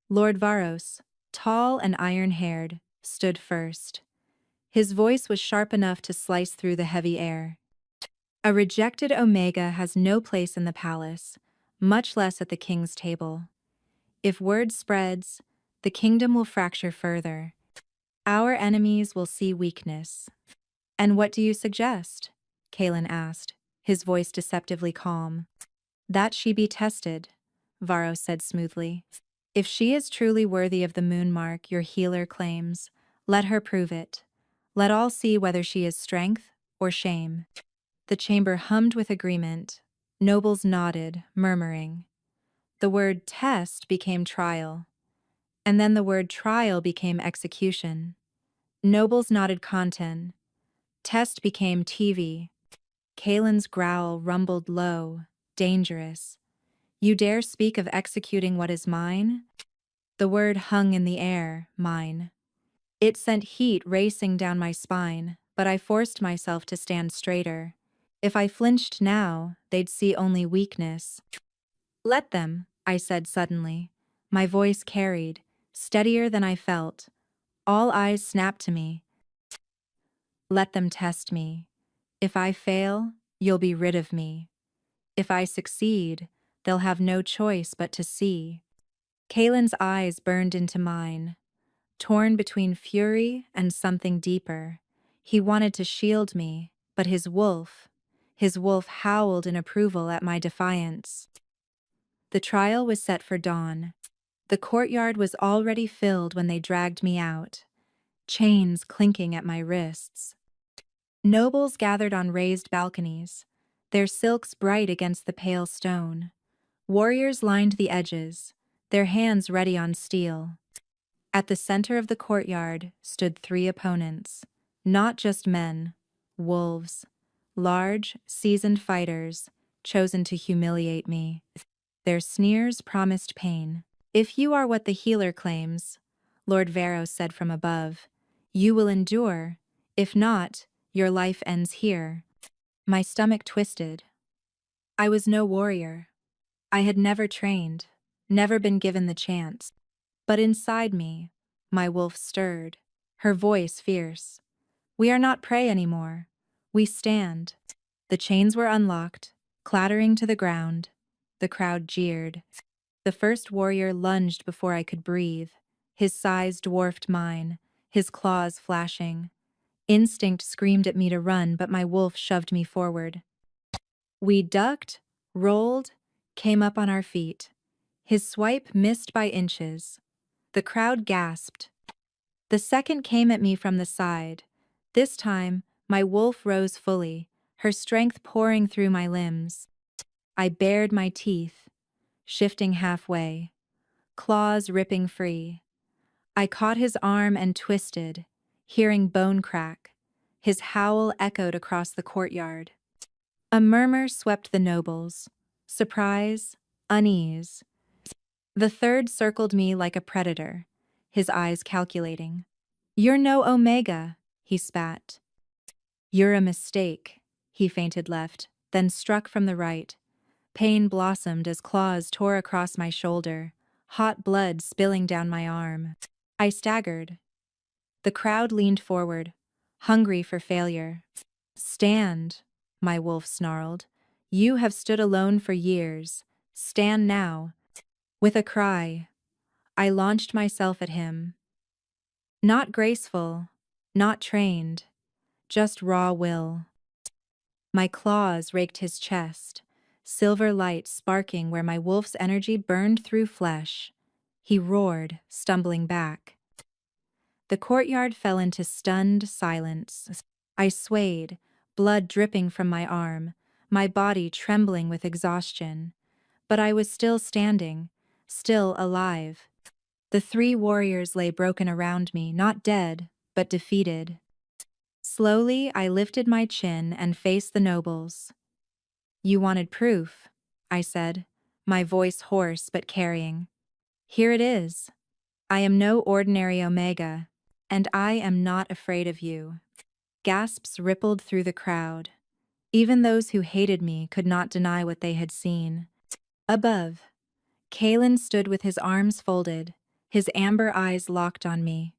Lord Varos, tall and iron-haired, stood first. His voice was sharp enough to slice through the heavy air. A rejected Omega has no place in the palace, much less at the king's table. If word spreads, the kingdom will fracture further. Our enemies will see weakness. And what do you suggest? Kalen asked, his voice deceptively calm. That she be tested, Varro said smoothly. If she is truly worthy of the moon mark your healer claims, let her prove it. Let all see whether she is strength or shame. The chamber hummed with agreement. Nobles nodded, murmuring. The word test became trial. And then the word trial became execution. Nobles nodded content. Test became TV. Kalen's growl rumbled low, dangerous. You dare speak of executing what is mine? The word hung in the air, mine. It sent heat racing down my spine, but I forced myself to stand straighter. If I flinched now, they'd see only weakness. Let them, I said suddenly. My voice carried, steadier than I felt. All eyes snapped to me. Let them test me. If I fail, you'll be rid of me. If I succeed, they'll have no choice but to see. Kalen's eyes burned into mine, torn between fury and something deeper. He wanted to shield me, but his wolf howled in approval at my defiance. The trial was set for dawn. The courtyard was already filled when they dragged me out, chains clinking at my wrists. Nobles gathered on raised balconies, their silks bright against the pale stone. Warriors lined the edges, their hands ready on steel. At the center of the courtyard stood 3 opponents, not just men, wolves, large, seasoned fighters, chosen to humiliate me. Their sneers promised pain. If you are what the healer claims, Lord Varro said from above, you will endure. If not, your life ends here. My stomach twisted. I was no warrior. I had never trained, never been given the chance. But inside me, my wolf stirred, her voice fierce. We are not prey anymore. We stand. The chains were unlocked, clattering to the ground. The crowd jeered. The first warrior lunged before I could breathe. His size dwarfed mine, his claws flashing. Instinct screamed at me to run, but my wolf shoved me forward. We ducked, rolled, came up on our feet. His swipe missed by inches. The crowd gasped. The second came at me from the side. This time, my wolf rose fully, her strength pouring through my limbs. I bared my teeth, shifting halfway, claws ripping free. I caught his arm and twisted, hearing bone crack. His howl echoed across the courtyard. A murmur swept the nobles. Surprise, unease. The third circled me like a predator, his eyes calculating. You're no Omega, he spat. You're a mistake, he feinted left, then struck from the right. Pain blossomed as claws tore across my shoulder, hot blood spilling down my arm. I staggered. The crowd leaned forward, hungry for failure. Stand, my wolf snarled. You have stood alone for years. Stand now. With a cry, I launched myself at him. Not graceful, not trained, just raw will. My claws raked his chest, silver light sparking where my wolf's energy burned through flesh. He roared, stumbling back. The courtyard fell into stunned silence. I swayed, blood dripping from my arm, my body trembling with exhaustion. But I was still standing, still alive. The 3 warriors lay broken around me, not dead, but defeated. Slowly, I lifted my chin and faced the nobles. You wanted proof, I said, my voice hoarse but carrying. Here it is. I am no ordinary Omega, and I am not afraid of you. Gasps rippled through the crowd. Even those who hated me could not deny what they had seen. Above, Kalen stood with his arms folded, his amber eyes locked on me.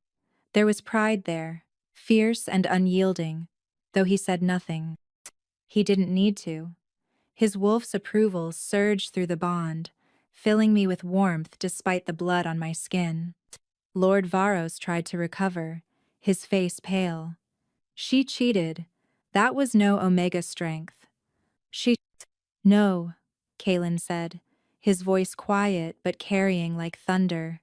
There was pride there, fierce and unyielding, though he said nothing. He didn't need to. His wolf's approval surged through the bond, filling me with warmth despite the blood on my skin. Lord Varos tried to recover, his face pale. She cheated. That was no Omega strength. She. No, Kalen said, his voice quiet but carrying like thunder.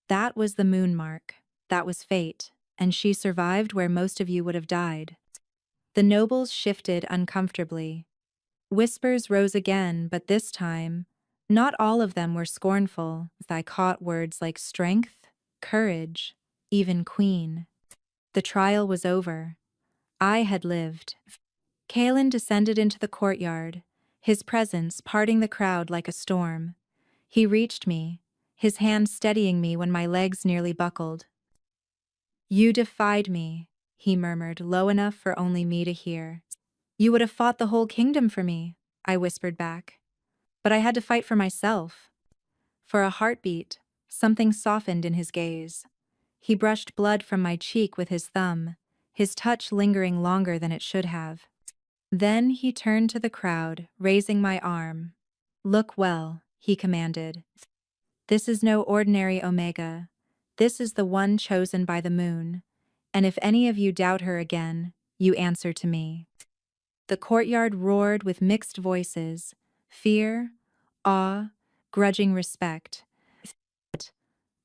That was the moon mark. That was fate, and she survived where most of you would have died. The nobles shifted uncomfortably. Whispers rose again, but this time, not all of them were scornful. I caught words like strength, courage, even queen. The trial was over. I had lived. Kalen descended into the courtyard, his presence parting the crowd like a storm. He reached me, his hand steadying me when my legs nearly buckled. You defied me, he murmured, low enough for only me to hear. You would have fought the whole kingdom for me, I whispered back. But I had to fight for myself. For a heartbeat, something softened in his gaze. He brushed blood from my cheek with his thumb, his touch lingering longer than it should have. Then he turned to the crowd, raising my arm. Look well, he commanded. This is no ordinary Omega. This is the one chosen by the moon. And if any of you doubt her again, you answer to me. The courtyard roared with mixed voices, fear, awe, grudging respect.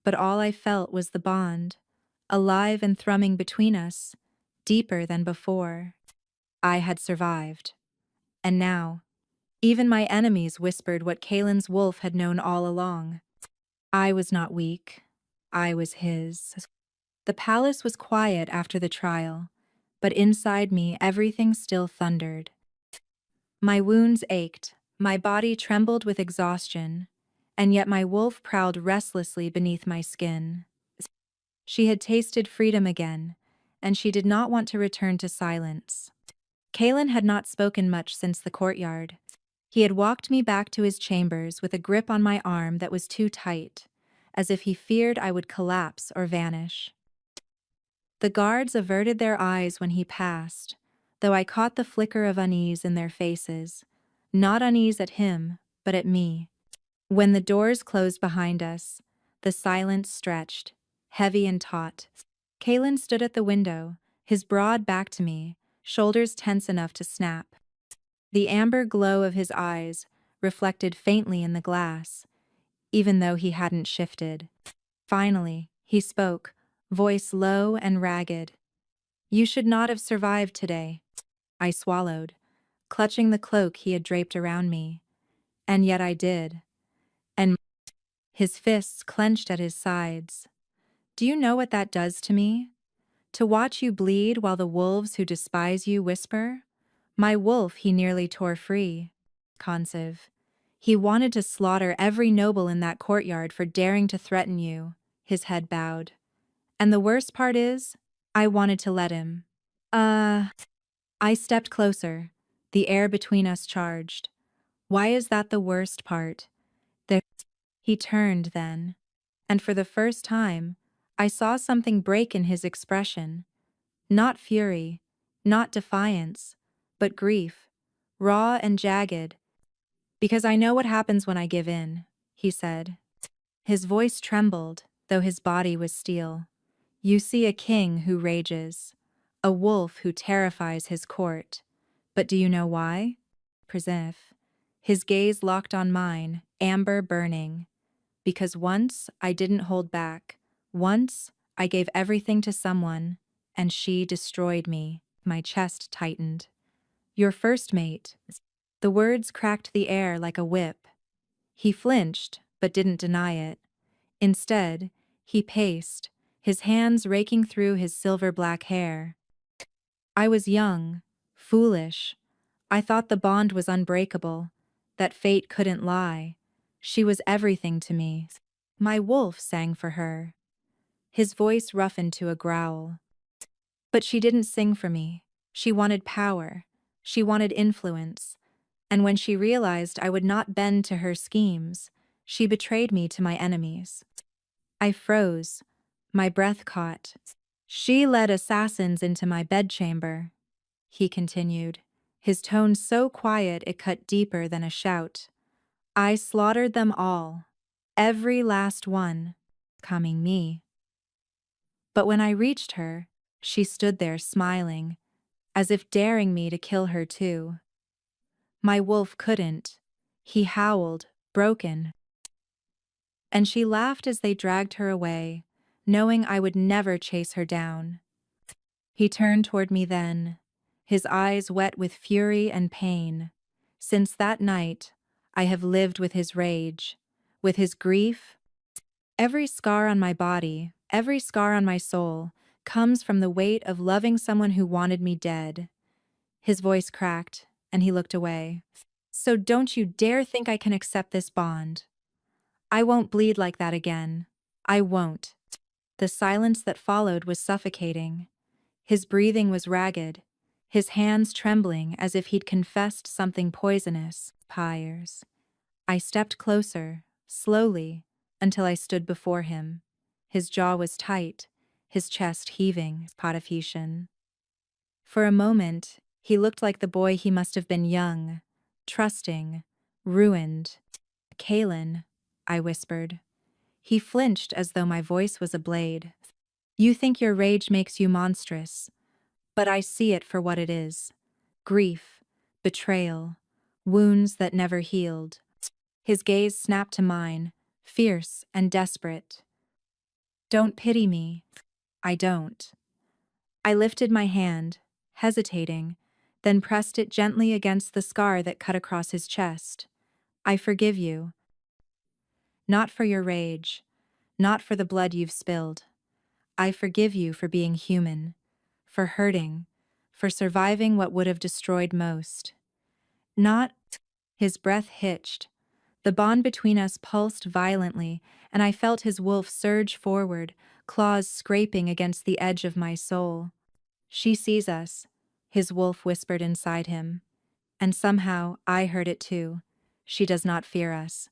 But all I felt was the bond, alive and thrumming between us, deeper than before. I had survived. And now, even my enemies whispered what Kalen's wolf had known all along. I was not weak. I was his. The palace was quiet after the trial, but inside me everything still thundered. My wounds ached, my body trembled with exhaustion, and yet my wolf prowled restlessly beneath my skin. She had tasted freedom again, and she did not want to return to silence. Kalen had not spoken much since the courtyard. He had walked me back to his chambers with a grip on my arm that was too tight, as if he feared I would collapse or vanish. The guards averted their eyes when he passed, though I caught the flicker of unease in their faces, not unease at him, but at me. When the doors closed behind us, the silence stretched, heavy and taut. Kalen stood at the window, his broad back to me, shoulders tense enough to snap. The amber glow of his eyes reflected faintly in the glass, even though he hadn't shifted. Finally, he spoke, voice low and ragged. You should not have survived today. I swallowed, clutching the cloak he had draped around me. And yet I did. And his fists clenched at his sides. Do you know what that does to me? To watch you bleed while the wolves who despise you whisper? My wolf he nearly tore free. Consive. He wanted to slaughter every noble in that courtyard for daring to threaten you, his head bowed. And the worst part is, I wanted to let him. I stepped closer, the air between us charged. Why is that the worst part? He turned then, and for the first time, I saw something break in his expression. Not fury, not defiance, but grief, raw and jagged. Because I know what happens when I give in, he said. His voice trembled, though his body was steel. You see a king who rages, a wolf who terrifies his court. But do you know why? Presif. His gaze locked on mine, amber burning. Because once I didn't hold back. Once I gave everything to someone, and she destroyed me. My chest tightened. Your first mate. The words cracked the air like a whip. He flinched, but didn't deny it. Instead, he paced, his hands raking through his silver-black hair. I was young, foolish. I thought the bond was unbreakable, that fate couldn't lie. She was everything to me. My wolf sang for her. His voice roughened to a growl. But she didn't sing for me. She wanted power. She wanted influence. And when she realized I would not bend to her schemes, she betrayed me to my enemies. I froze. My breath caught. She led assassins into my bedchamber, he continued, his tone so quiet it cut deeper than a shout. I slaughtered them all, every last one, coming me. But when I reached her, she stood there smiling, as if daring me to kill her too. My wolf couldn't. He howled, broken. And she laughed as they dragged her away, knowing I would never chase her down. He turned toward me then, his eyes wet with fury and pain. Since that night, I have lived with his rage, with his grief. Every scar on my body, every scar on my soul, comes from the weight of loving someone who wanted me dead. His voice cracked, and he looked away. So don't you dare think I can accept this bond. I won't bleed like that again. I won't. The silence that followed was suffocating. His breathing was ragged, his hands trembling as if he'd confessed something poisonous. Pyres. I stepped closer, slowly, until I stood before him. His jaw was tight, his chest heaving. Potiphetian. For a moment, he looked like the boy he must have been young, trusting, ruined. Kalen, I whispered. He flinched as though my voice was a blade. You think your rage makes you monstrous, but I see it for what it is. Grief, betrayal, wounds that never healed. His gaze snapped to mine, fierce and desperate. Don't pity me. I don't. I lifted my hand, hesitating, then pressed it gently against the scar that cut across his chest. I forgive you. Not for your rage, not for the blood you've spilled. I forgive you for being human, for hurting, for surviving what would have destroyed most. Not. His breath hitched. The bond between us pulsed violently, and I felt his wolf surge forward, claws scraping against the edge of my soul. She sees us, his wolf whispered inside him. And somehow I heard it too. She does not fear us.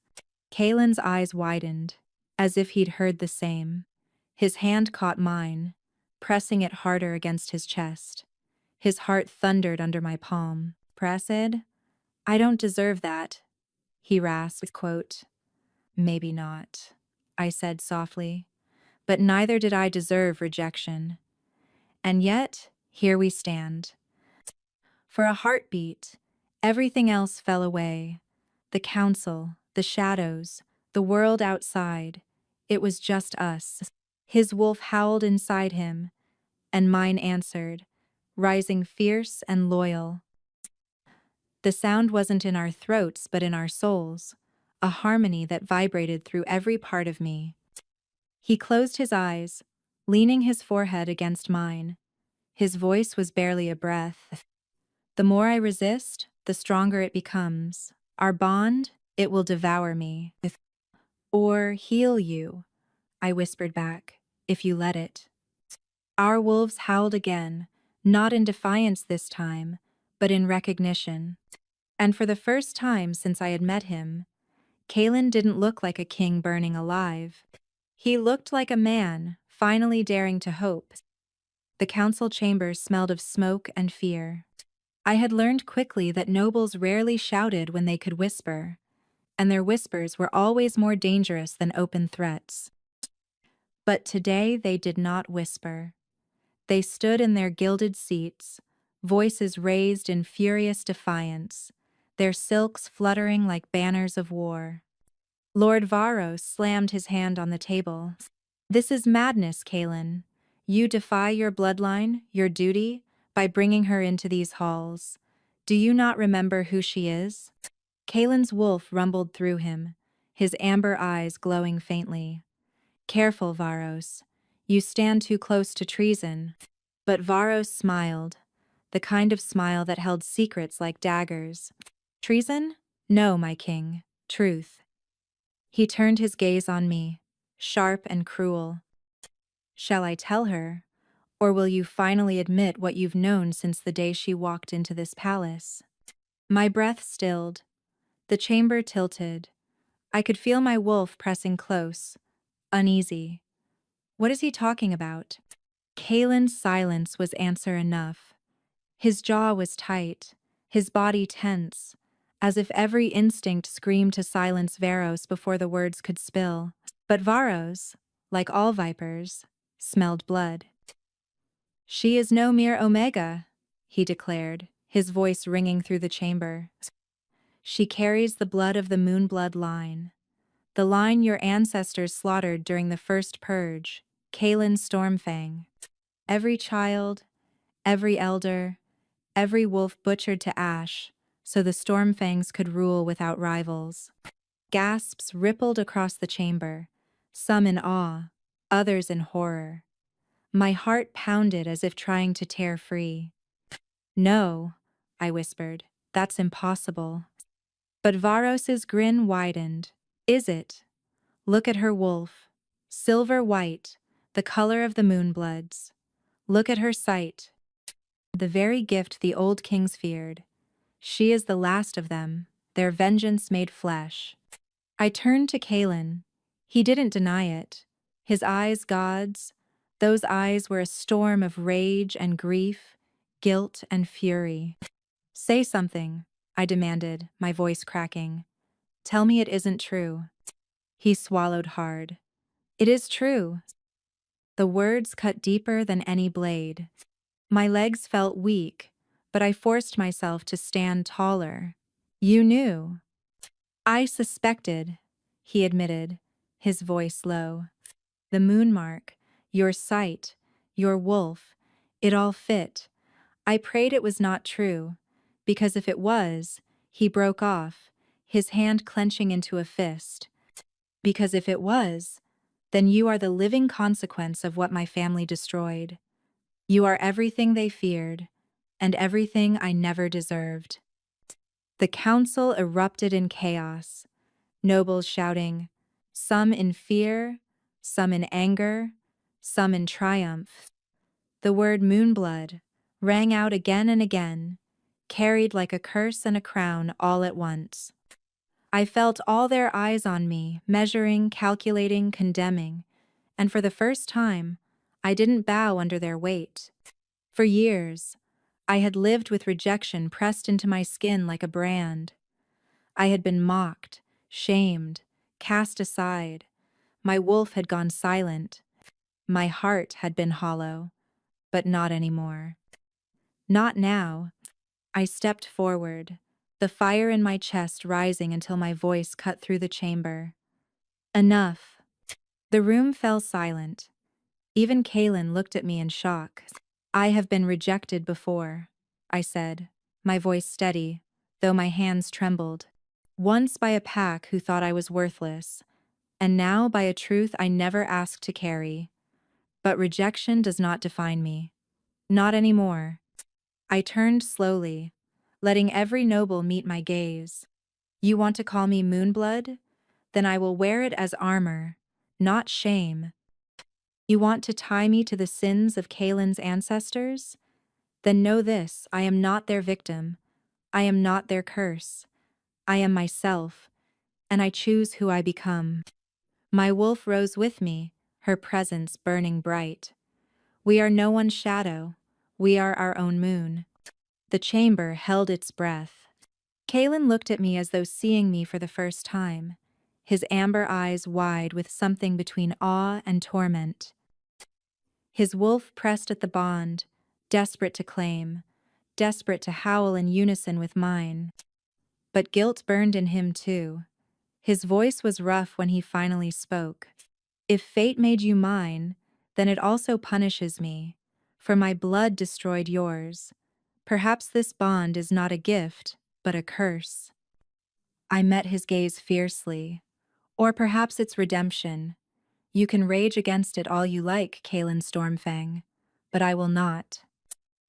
Kalen's eyes widened, as if he'd heard the same. His hand caught mine, pressing it harder against his chest. His heart thundered under my palm. Pressed? I don't deserve that, he rasped. Quote, maybe not, I said softly. But neither did I deserve rejection. And yet, here we stand. For a heartbeat, everything else fell away. The council, the shadows, the world outside. It was just us. His wolf howled inside him, and mine answered, rising fierce and loyal. The sound wasn't in our throats but in our souls, a harmony that vibrated through every part of me. He closed his eyes, leaning his forehead against mine. His voice was barely a breath. The more I resist, the stronger it becomes. Our bond, it will devour me. Or heal you, I whispered back, if you let it. Our wolves howled again, not in defiance this time, but in recognition. And for the first time since I had met him, Kalen didn't look like a king burning alive. He looked like a man, finally daring to hope. The council chambers smelled of smoke and fear. I had learned quickly that nobles rarely shouted when they could whisper, and their whispers were always more dangerous than open threats. But today they did not whisper. They stood in their gilded seats, voices raised in furious defiance, their silks fluttering like banners of war. Lord Varos slammed his hand on the table. This is madness, Kalen. You defy your bloodline, your duty, by bringing her into these halls. Do you not remember who she is? Kalen's wolf rumbled through him, his amber eyes glowing faintly. Careful, Varos. You stand too close to treason. But Varos smiled, the kind of smile that held secrets like daggers. Treason? No, my king. Truth. He turned his gaze on me, sharp and cruel. Shall I tell her? Or will you finally admit what you've known since the day she walked into this palace? My breath stilled. The chamber tilted. I could feel my wolf pressing close, uneasy. What is he talking about? Kalen's silence was answer enough. His jaw was tight, his body tense, as if every instinct screamed to silence Varos before the words could spill. But Varos, like all vipers, smelled blood. "She is no mere Omega," he declared, his voice ringing through the chamber. "She carries the blood of the Moonblood line, the line your ancestors slaughtered during the first purge, Kalen Stormfang. Every child, every elder, every wolf butchered to ash, so the Stormfangs could rule without rivals." Gasps rippled across the chamber, some in awe, others in horror. My heart pounded as if trying to tear free. "No," I whispered, "that's impossible." But Varos's grin widened. "Is it? Look at her wolf. Silver white, the color of the moonbloods. Look at her sight. The very gift the old kings feared. She is the last of them, their vengeance made flesh." I turned to Kalen. He didn't deny it. His eyes gods. Those eyes were a storm of rage and grief, guilt and fury. "Say something," I demanded, my voice cracking. "Tell me it isn't true." He swallowed hard. "It is true." The words cut deeper than any blade. My legs felt weak, but I forced myself to stand taller. "You knew." "I suspected," he admitted, his voice low. "The moon mark, your sight, your wolf, it all fit. I prayed it was not true, because if it was," he broke off, his hand clenching into a fist. "Because if it was, then you are the living consequence of what my family destroyed. You are everything they feared, and everything I never deserved." The council erupted in chaos, nobles shouting, some in fear, some in anger, some in triumph. The word Moonblood rang out again and again, carried like a curse and a crown all at once. I felt all their eyes on me, measuring, calculating, condemning, and for the first time, I didn't bow under their weight. For years, I had lived with rejection pressed into my skin like a brand. I had been mocked, shamed, cast aside. My wolf had gone silent. My heart had been hollow, but not anymore. Not now. I stepped forward, the fire in my chest rising until my voice cut through the chamber. "Enough." The room fell silent. Even Kalen looked at me in shock. "I have been rejected before," I said, my voice steady, though my hands trembled. "Once by a pack who thought I was worthless, and now by a truth I never asked to carry. But rejection does not define me. Not anymore." I turned slowly, letting every noble meet my gaze. "You want to call me Moonblood? Then I will wear it as armor, not shame. You want to tie me to the sins of Kalen's ancestors? Then know this, I am not their victim. I am not their curse. I am myself, and I choose who I become." My wolf rose with me, her presence burning bright. "We are no one's shadow. We are our own moon." The chamber held its breath. Kalen looked at me as though seeing me for the first time, his amber eyes wide with something between awe and torment. His wolf pressed at the bond, desperate to claim, desperate to howl in unison with mine. But guilt burned in him too. His voice was rough when he finally spoke. "If fate made you mine, then it also punishes me, for my blood destroyed yours. Perhaps this bond is not a gift, but a curse." I met his gaze fiercely. "Or perhaps it's redemption. You can rage against it all you like, Kalen Stormfang, but I will not."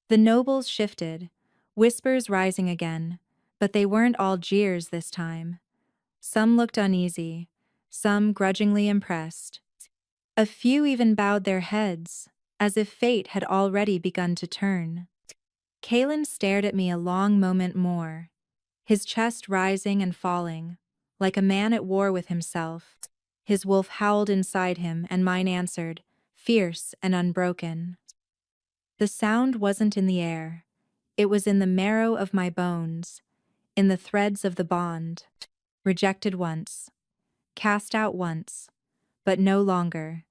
The nobles shifted, whispers rising again, but they weren't all jeers this time. Some looked uneasy, some grudgingly impressed. A few even bowed their heads, as if fate had already begun to turn. Kalen stared at me a long moment more, his chest rising and falling, like a man at war with himself. His wolf howled inside him, and mine answered, fierce and unbroken. The sound wasn't in the air. It was in the marrow of my bones, in the threads of the bond. Rejected once, cast out once, but no longer.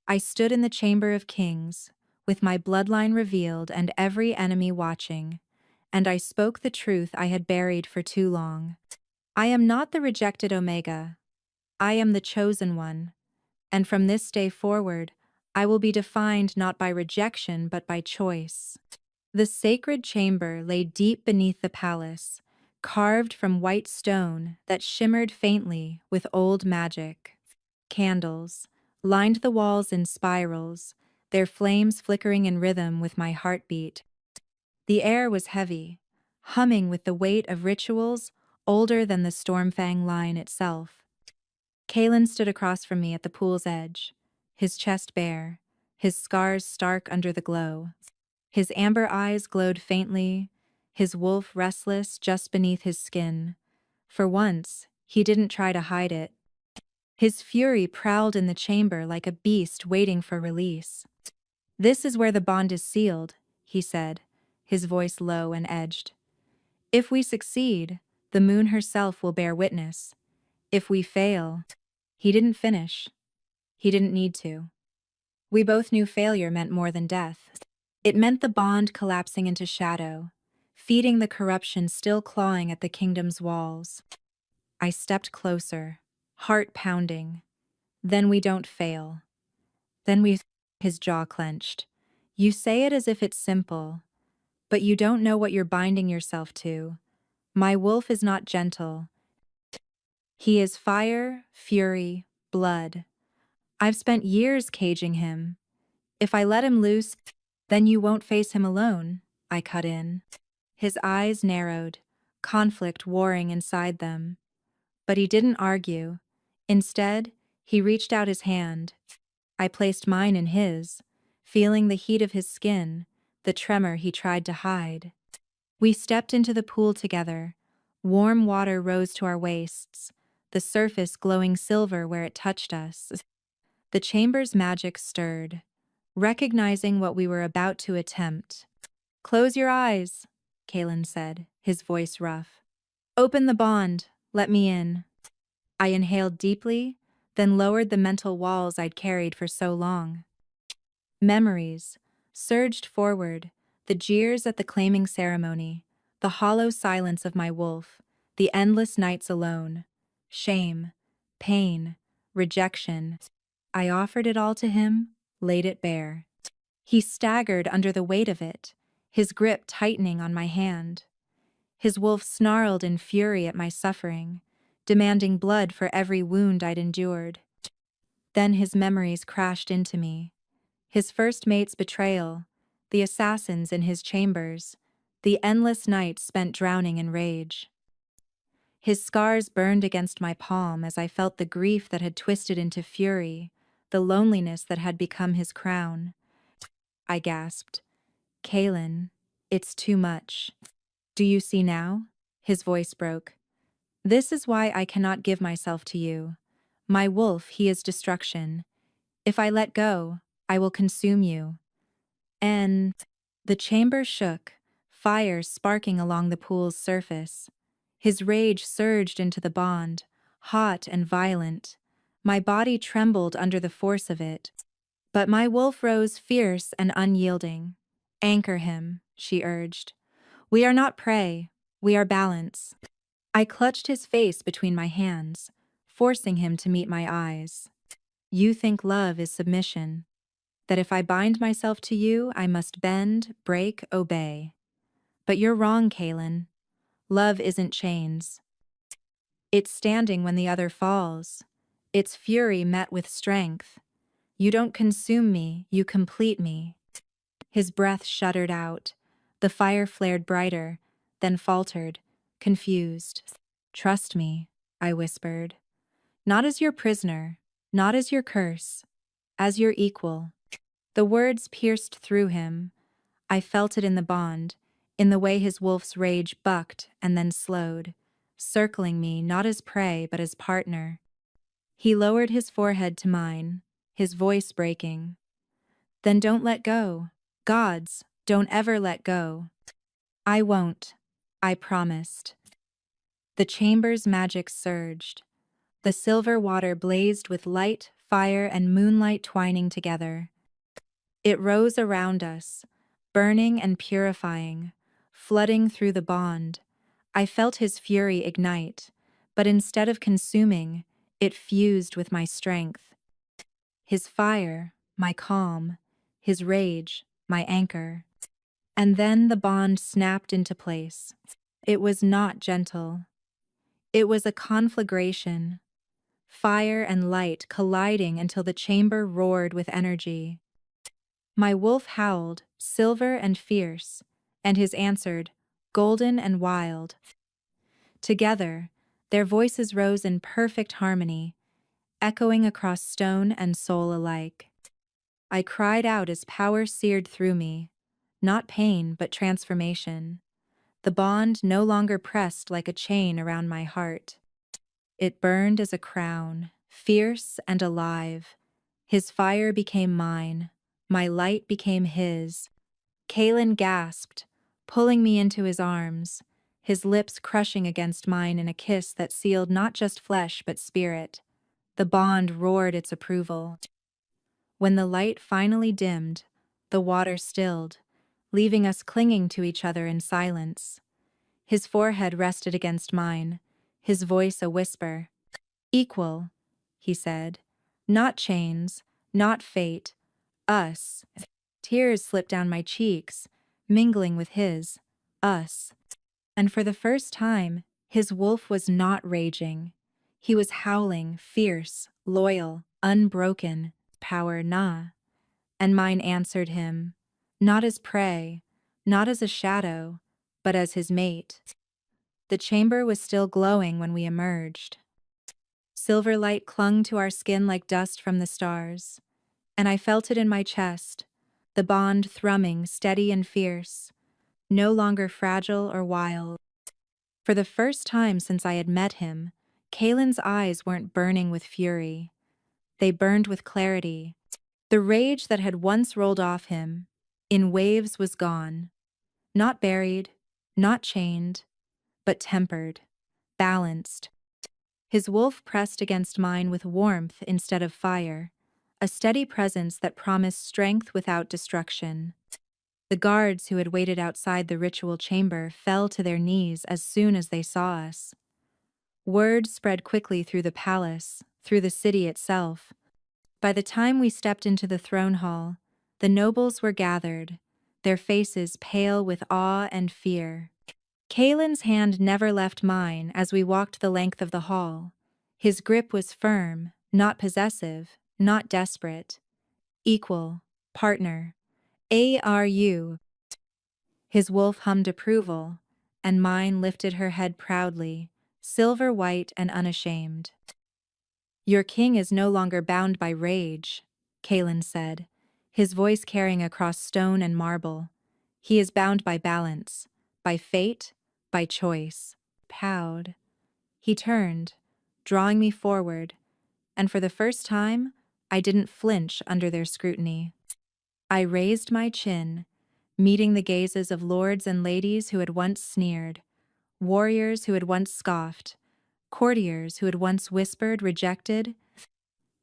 I stood in the chamber of kings, with my bloodline revealed and every enemy watching, and I spoke the truth I had buried for too long. I am not the rejected Omega. I am the chosen one, and from this day forward, I will be defined not by rejection but by choice. The sacred chamber lay deep beneath the palace, carved from white stone that shimmered faintly with old magic. Candles lined the walls in spirals, their flames flickering in rhythm with my heartbeat. The air was heavy, humming with the weight of rituals older than the Stormfang line itself. Kalen stood across from me at the pool's edge, his chest bare, his scars stark under the glow. His amber eyes glowed faintly, his wolf restless just beneath his skin. For once, he didn't try to hide it. His fury prowled in the chamber like a beast waiting for release. "This is where the bond is sealed," he said, his voice low and edged. "If we succeed, the moon herself will bear witness. If we fail..." He didn't finish. He didn't need to. We both knew failure meant more than death. It meant the bond collapsing into shadow, feeding the corruption still clawing at the kingdom's walls. I stepped closer, heart pounding. "Then we don't fail. Then we..." His jaw clenched. "You say it as if it's simple, but you don't know what you're binding yourself to. My wolf is not gentle. He is fire, fury, blood. I've spent years caging him. If I let him loose, then you won't face him alone," I cut in. His eyes narrowed, conflict warring inside them. But he didn't argue. Instead, he reached out his hand. I placed mine in his, feeling the heat of his skin, the tremor he tried to hide. We stepped into the pool together. Warm water rose to our waists, the surface glowing silver where it touched us. The chamber's magic stirred, recognizing what we were about to attempt. "Close your eyes," Kalen said, his voice rough. "Open the bond, let me in." I inhaled deeply, then lowered the mental walls I'd carried for so long. Memories surged forward, the jeers at the claiming ceremony, the hollow silence of my wolf, the endless nights alone. Shame, pain, rejection. I offered it all to him, laid it bare. He staggered under the weight of it, his grip tightening on my hand. His wolf snarled in fury at my suffering, demanding blood for every wound I'd endured. Then his memories crashed into me. His first mate's betrayal, the assassins in his chambers, the endless nights spent drowning in rage. His scars burned against my palm as I felt the grief that had twisted into fury, the loneliness that had become his crown. I gasped, "Kalen, it's too much. Do you see now?" His voice broke. "This is why I cannot give myself to you. My wolf, he is destruction. If I let go, I will consume you." And the chamber shook, fire sparking along the pool's surface. His rage surged into the bond, hot and violent. My body trembled under the force of it. But my wolf rose fierce and unyielding. "Anchor him," she urged. "We are not prey, we are balance." I clutched his face between my hands, forcing him to meet my eyes. "You think love is submission, that if I bind myself to you, I must bend, break, obey. But you're wrong, Kalen. Love isn't chains. It's standing when the other falls. It's fury met with strength. You don't consume me, you complete me." His breath shuddered out. The fire flared brighter, then faltered, confused. "Trust me," I whispered. "Not as your prisoner, not as your curse, as your equal." The words pierced through him. I felt it in the bond, in the way his wolf's rage bucked and then slowed, circling me not as prey but as partner. He lowered his forehead to mine, his voice breaking. "Then don't let go. Gods, don't ever let go. I won't. I promised. The chamber's magic surged. The silver water blazed with light, fire, and moonlight twining together. It rose around us, burning and purifying, flooding through the bond. I felt his fury ignite, but instead of consuming, it fused with my strength. His fire, my calm, his rage, my anchor. And then the bond snapped into place. It was not gentle. It was a conflagration, fire and light colliding until the chamber roared with energy. My wolf howled, silver and fierce, and his answered, golden and wild. Together, their voices rose in perfect harmony, echoing across stone and soul alike. I cried out as power seared through me, not pain but transformation. The bond no longer pressed like a chain around my heart. It burned as a crown, fierce and alive. His fire became mine, my light became his. Kalen gasped, pulling me into his arms, his lips crushing against mine in a kiss that sealed not just flesh but spirit. The bond roared its approval. When the light finally dimmed, the water stilled, leaving us clinging to each other in silence. His forehead rested against mine, his voice a whisper. Equal, he said. Not chains, not fate. Us. Tears slipped down my cheeks, mingling with his. Us. And for the first time, his wolf was not raging. He was howling, fierce, loyal, unbroken. Power nah. And mine answered him, not as prey, not as a shadow, but as his mate. The chamber was still glowing when we emerged. Silver light clung to our skin like dust from the stars, and I felt it in my chest, the bond thrumming steady and fierce, no longer fragile or wild. For the first time since I had met him, Kalen's eyes weren't burning with fury. They burned with clarity. The rage that had once rolled off him, in waves, was gone. Not buried, not chained, but tempered, balanced. His wolf pressed against mine with warmth instead of fire, a steady presence that promised strength without destruction. The guards who had waited outside the ritual chamber fell to their knees as soon as they saw us. Word spread quickly through the palace, through the city itself. By the time we stepped into the throne hall, the nobles were gathered, their faces pale with awe and fear. Kalen's hand never left mine as we walked the length of the hall. His grip was firm, not possessive, not desperate. Equal, partner. ARU. His wolf hummed approval, and mine lifted her head proudly, silver white and unashamed. Your king is no longer bound by rage, Kalen said, his voice carrying across stone and marble. He is bound by balance, by fate, by choice. Proud. He turned, drawing me forward, and for the first time, I didn't flinch under their scrutiny. I raised my chin, meeting the gazes of lords and ladies who had once sneered, warriors who had once scoffed, courtiers who had once whispered rejected.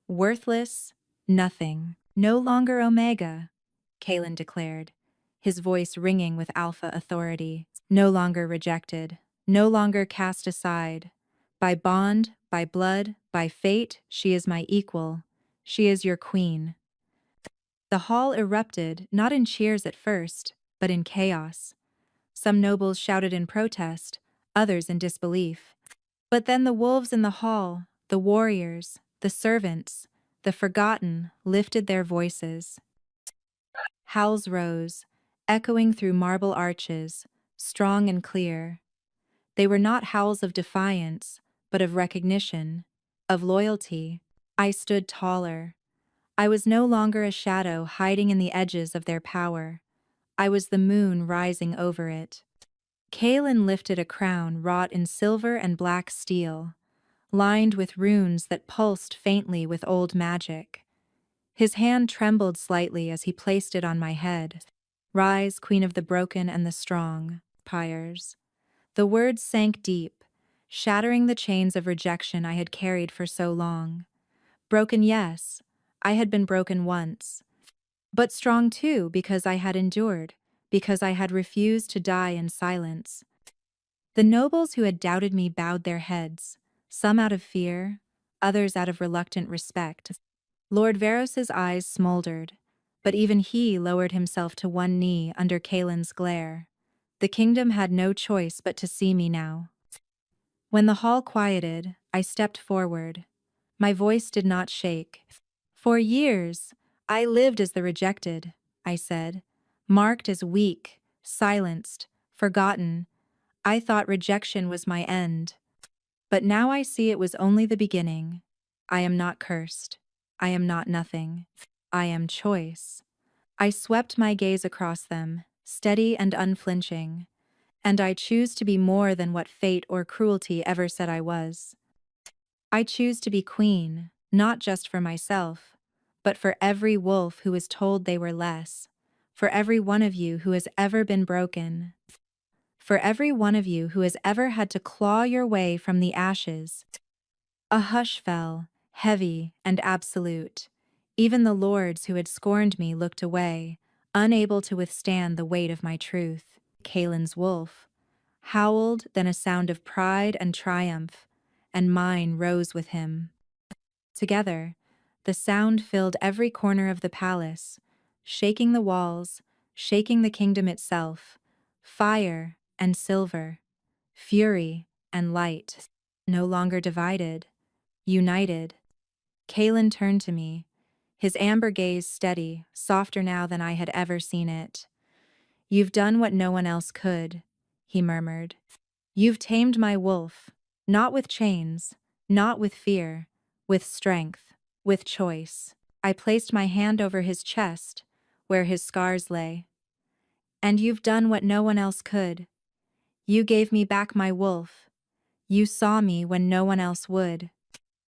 Worthless, nothing, no longer Omega, Kalen declared, his voice ringing with alpha authority. No longer rejected, no longer cast aside. By bond, by blood, by fate, she is my equal. She is your queen. The hall erupted, not in cheers at first, but in chaos. Some nobles shouted in protest, others in disbelief. But then the wolves in the hall, the warriors, the servants, the forgotten, lifted their voices. Howls rose, echoing through marble arches, strong and clear. They were not howls of defiance, but of recognition, of loyalty. I stood taller. I was no longer a shadow hiding in the edges of their power. I was the moon rising over it. Kalen lifted a crown wrought in silver and black steel, lined with runes that pulsed faintly with old magic. His hand trembled slightly as he placed it on my head. Rise, queen of the broken and the strong, pyres. The words sank deep, shattering the chains of rejection I had carried for so long. Broken, yes, I had been broken once, but strong too because I had endured, because I had refused to die in silence. The nobles who had doubted me bowed their heads, some out of fear, others out of reluctant respect. Lord Varos's eyes smoldered, but even he lowered himself to one knee under Kaelin's glare. The kingdom had no choice but to see me now. When the hall quieted, I stepped forward. My voice did not shake. For years, I lived as the rejected, I said, marked as weak, silenced, forgotten. I thought rejection was my end. But now I see it was only the beginning. I am not cursed. I am not nothing. I am choice. I swept my gaze across them, steady and unflinching. And I choose to be more than what fate or cruelty ever said I was. I choose to be queen, not just for myself, but for every wolf who is told they were less, for every one of you who has ever been broken, for every one of you who has ever had to claw your way from the ashes. A hush fell, heavy and absolute. Even the lords who had scorned me looked away, unable to withstand the weight of my truth. Kaelin's wolf howled, then a sound of pride and triumph, and mine rose with him. Together, the sound filled every corner of the palace, shaking the walls, shaking the kingdom itself. Fire and silver, fury and light, no longer divided, united. Kaelin turned to me, his amber gaze steady, softer now than I had ever seen it. "You've done what no one else could," he murmured. "You've tamed my wolf, not with chains, not with fear, with strength, with choice." I placed my hand over his chest, where his scars lay. "And you've done what no one else could. You gave me back my wolf. You saw me when no one else would."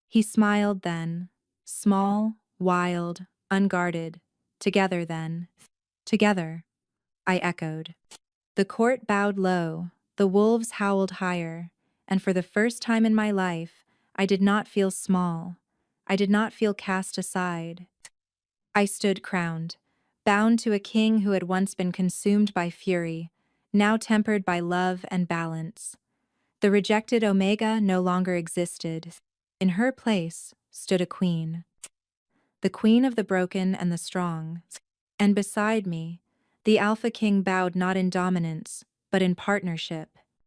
He smiled then, small, wild, unguarded. "Together then." "Together," I echoed. The court bowed low, the wolves howled higher, and for the first time in my life, I did not feel small. I did not feel cast aside. I stood crowned, bound to a king who had once been consumed by fury, now tempered by love and balance. The rejected Omega no longer existed. In her place stood a queen, the queen of the broken and the strong. And beside me, the Alpha King bowed not in dominance, but in partnership.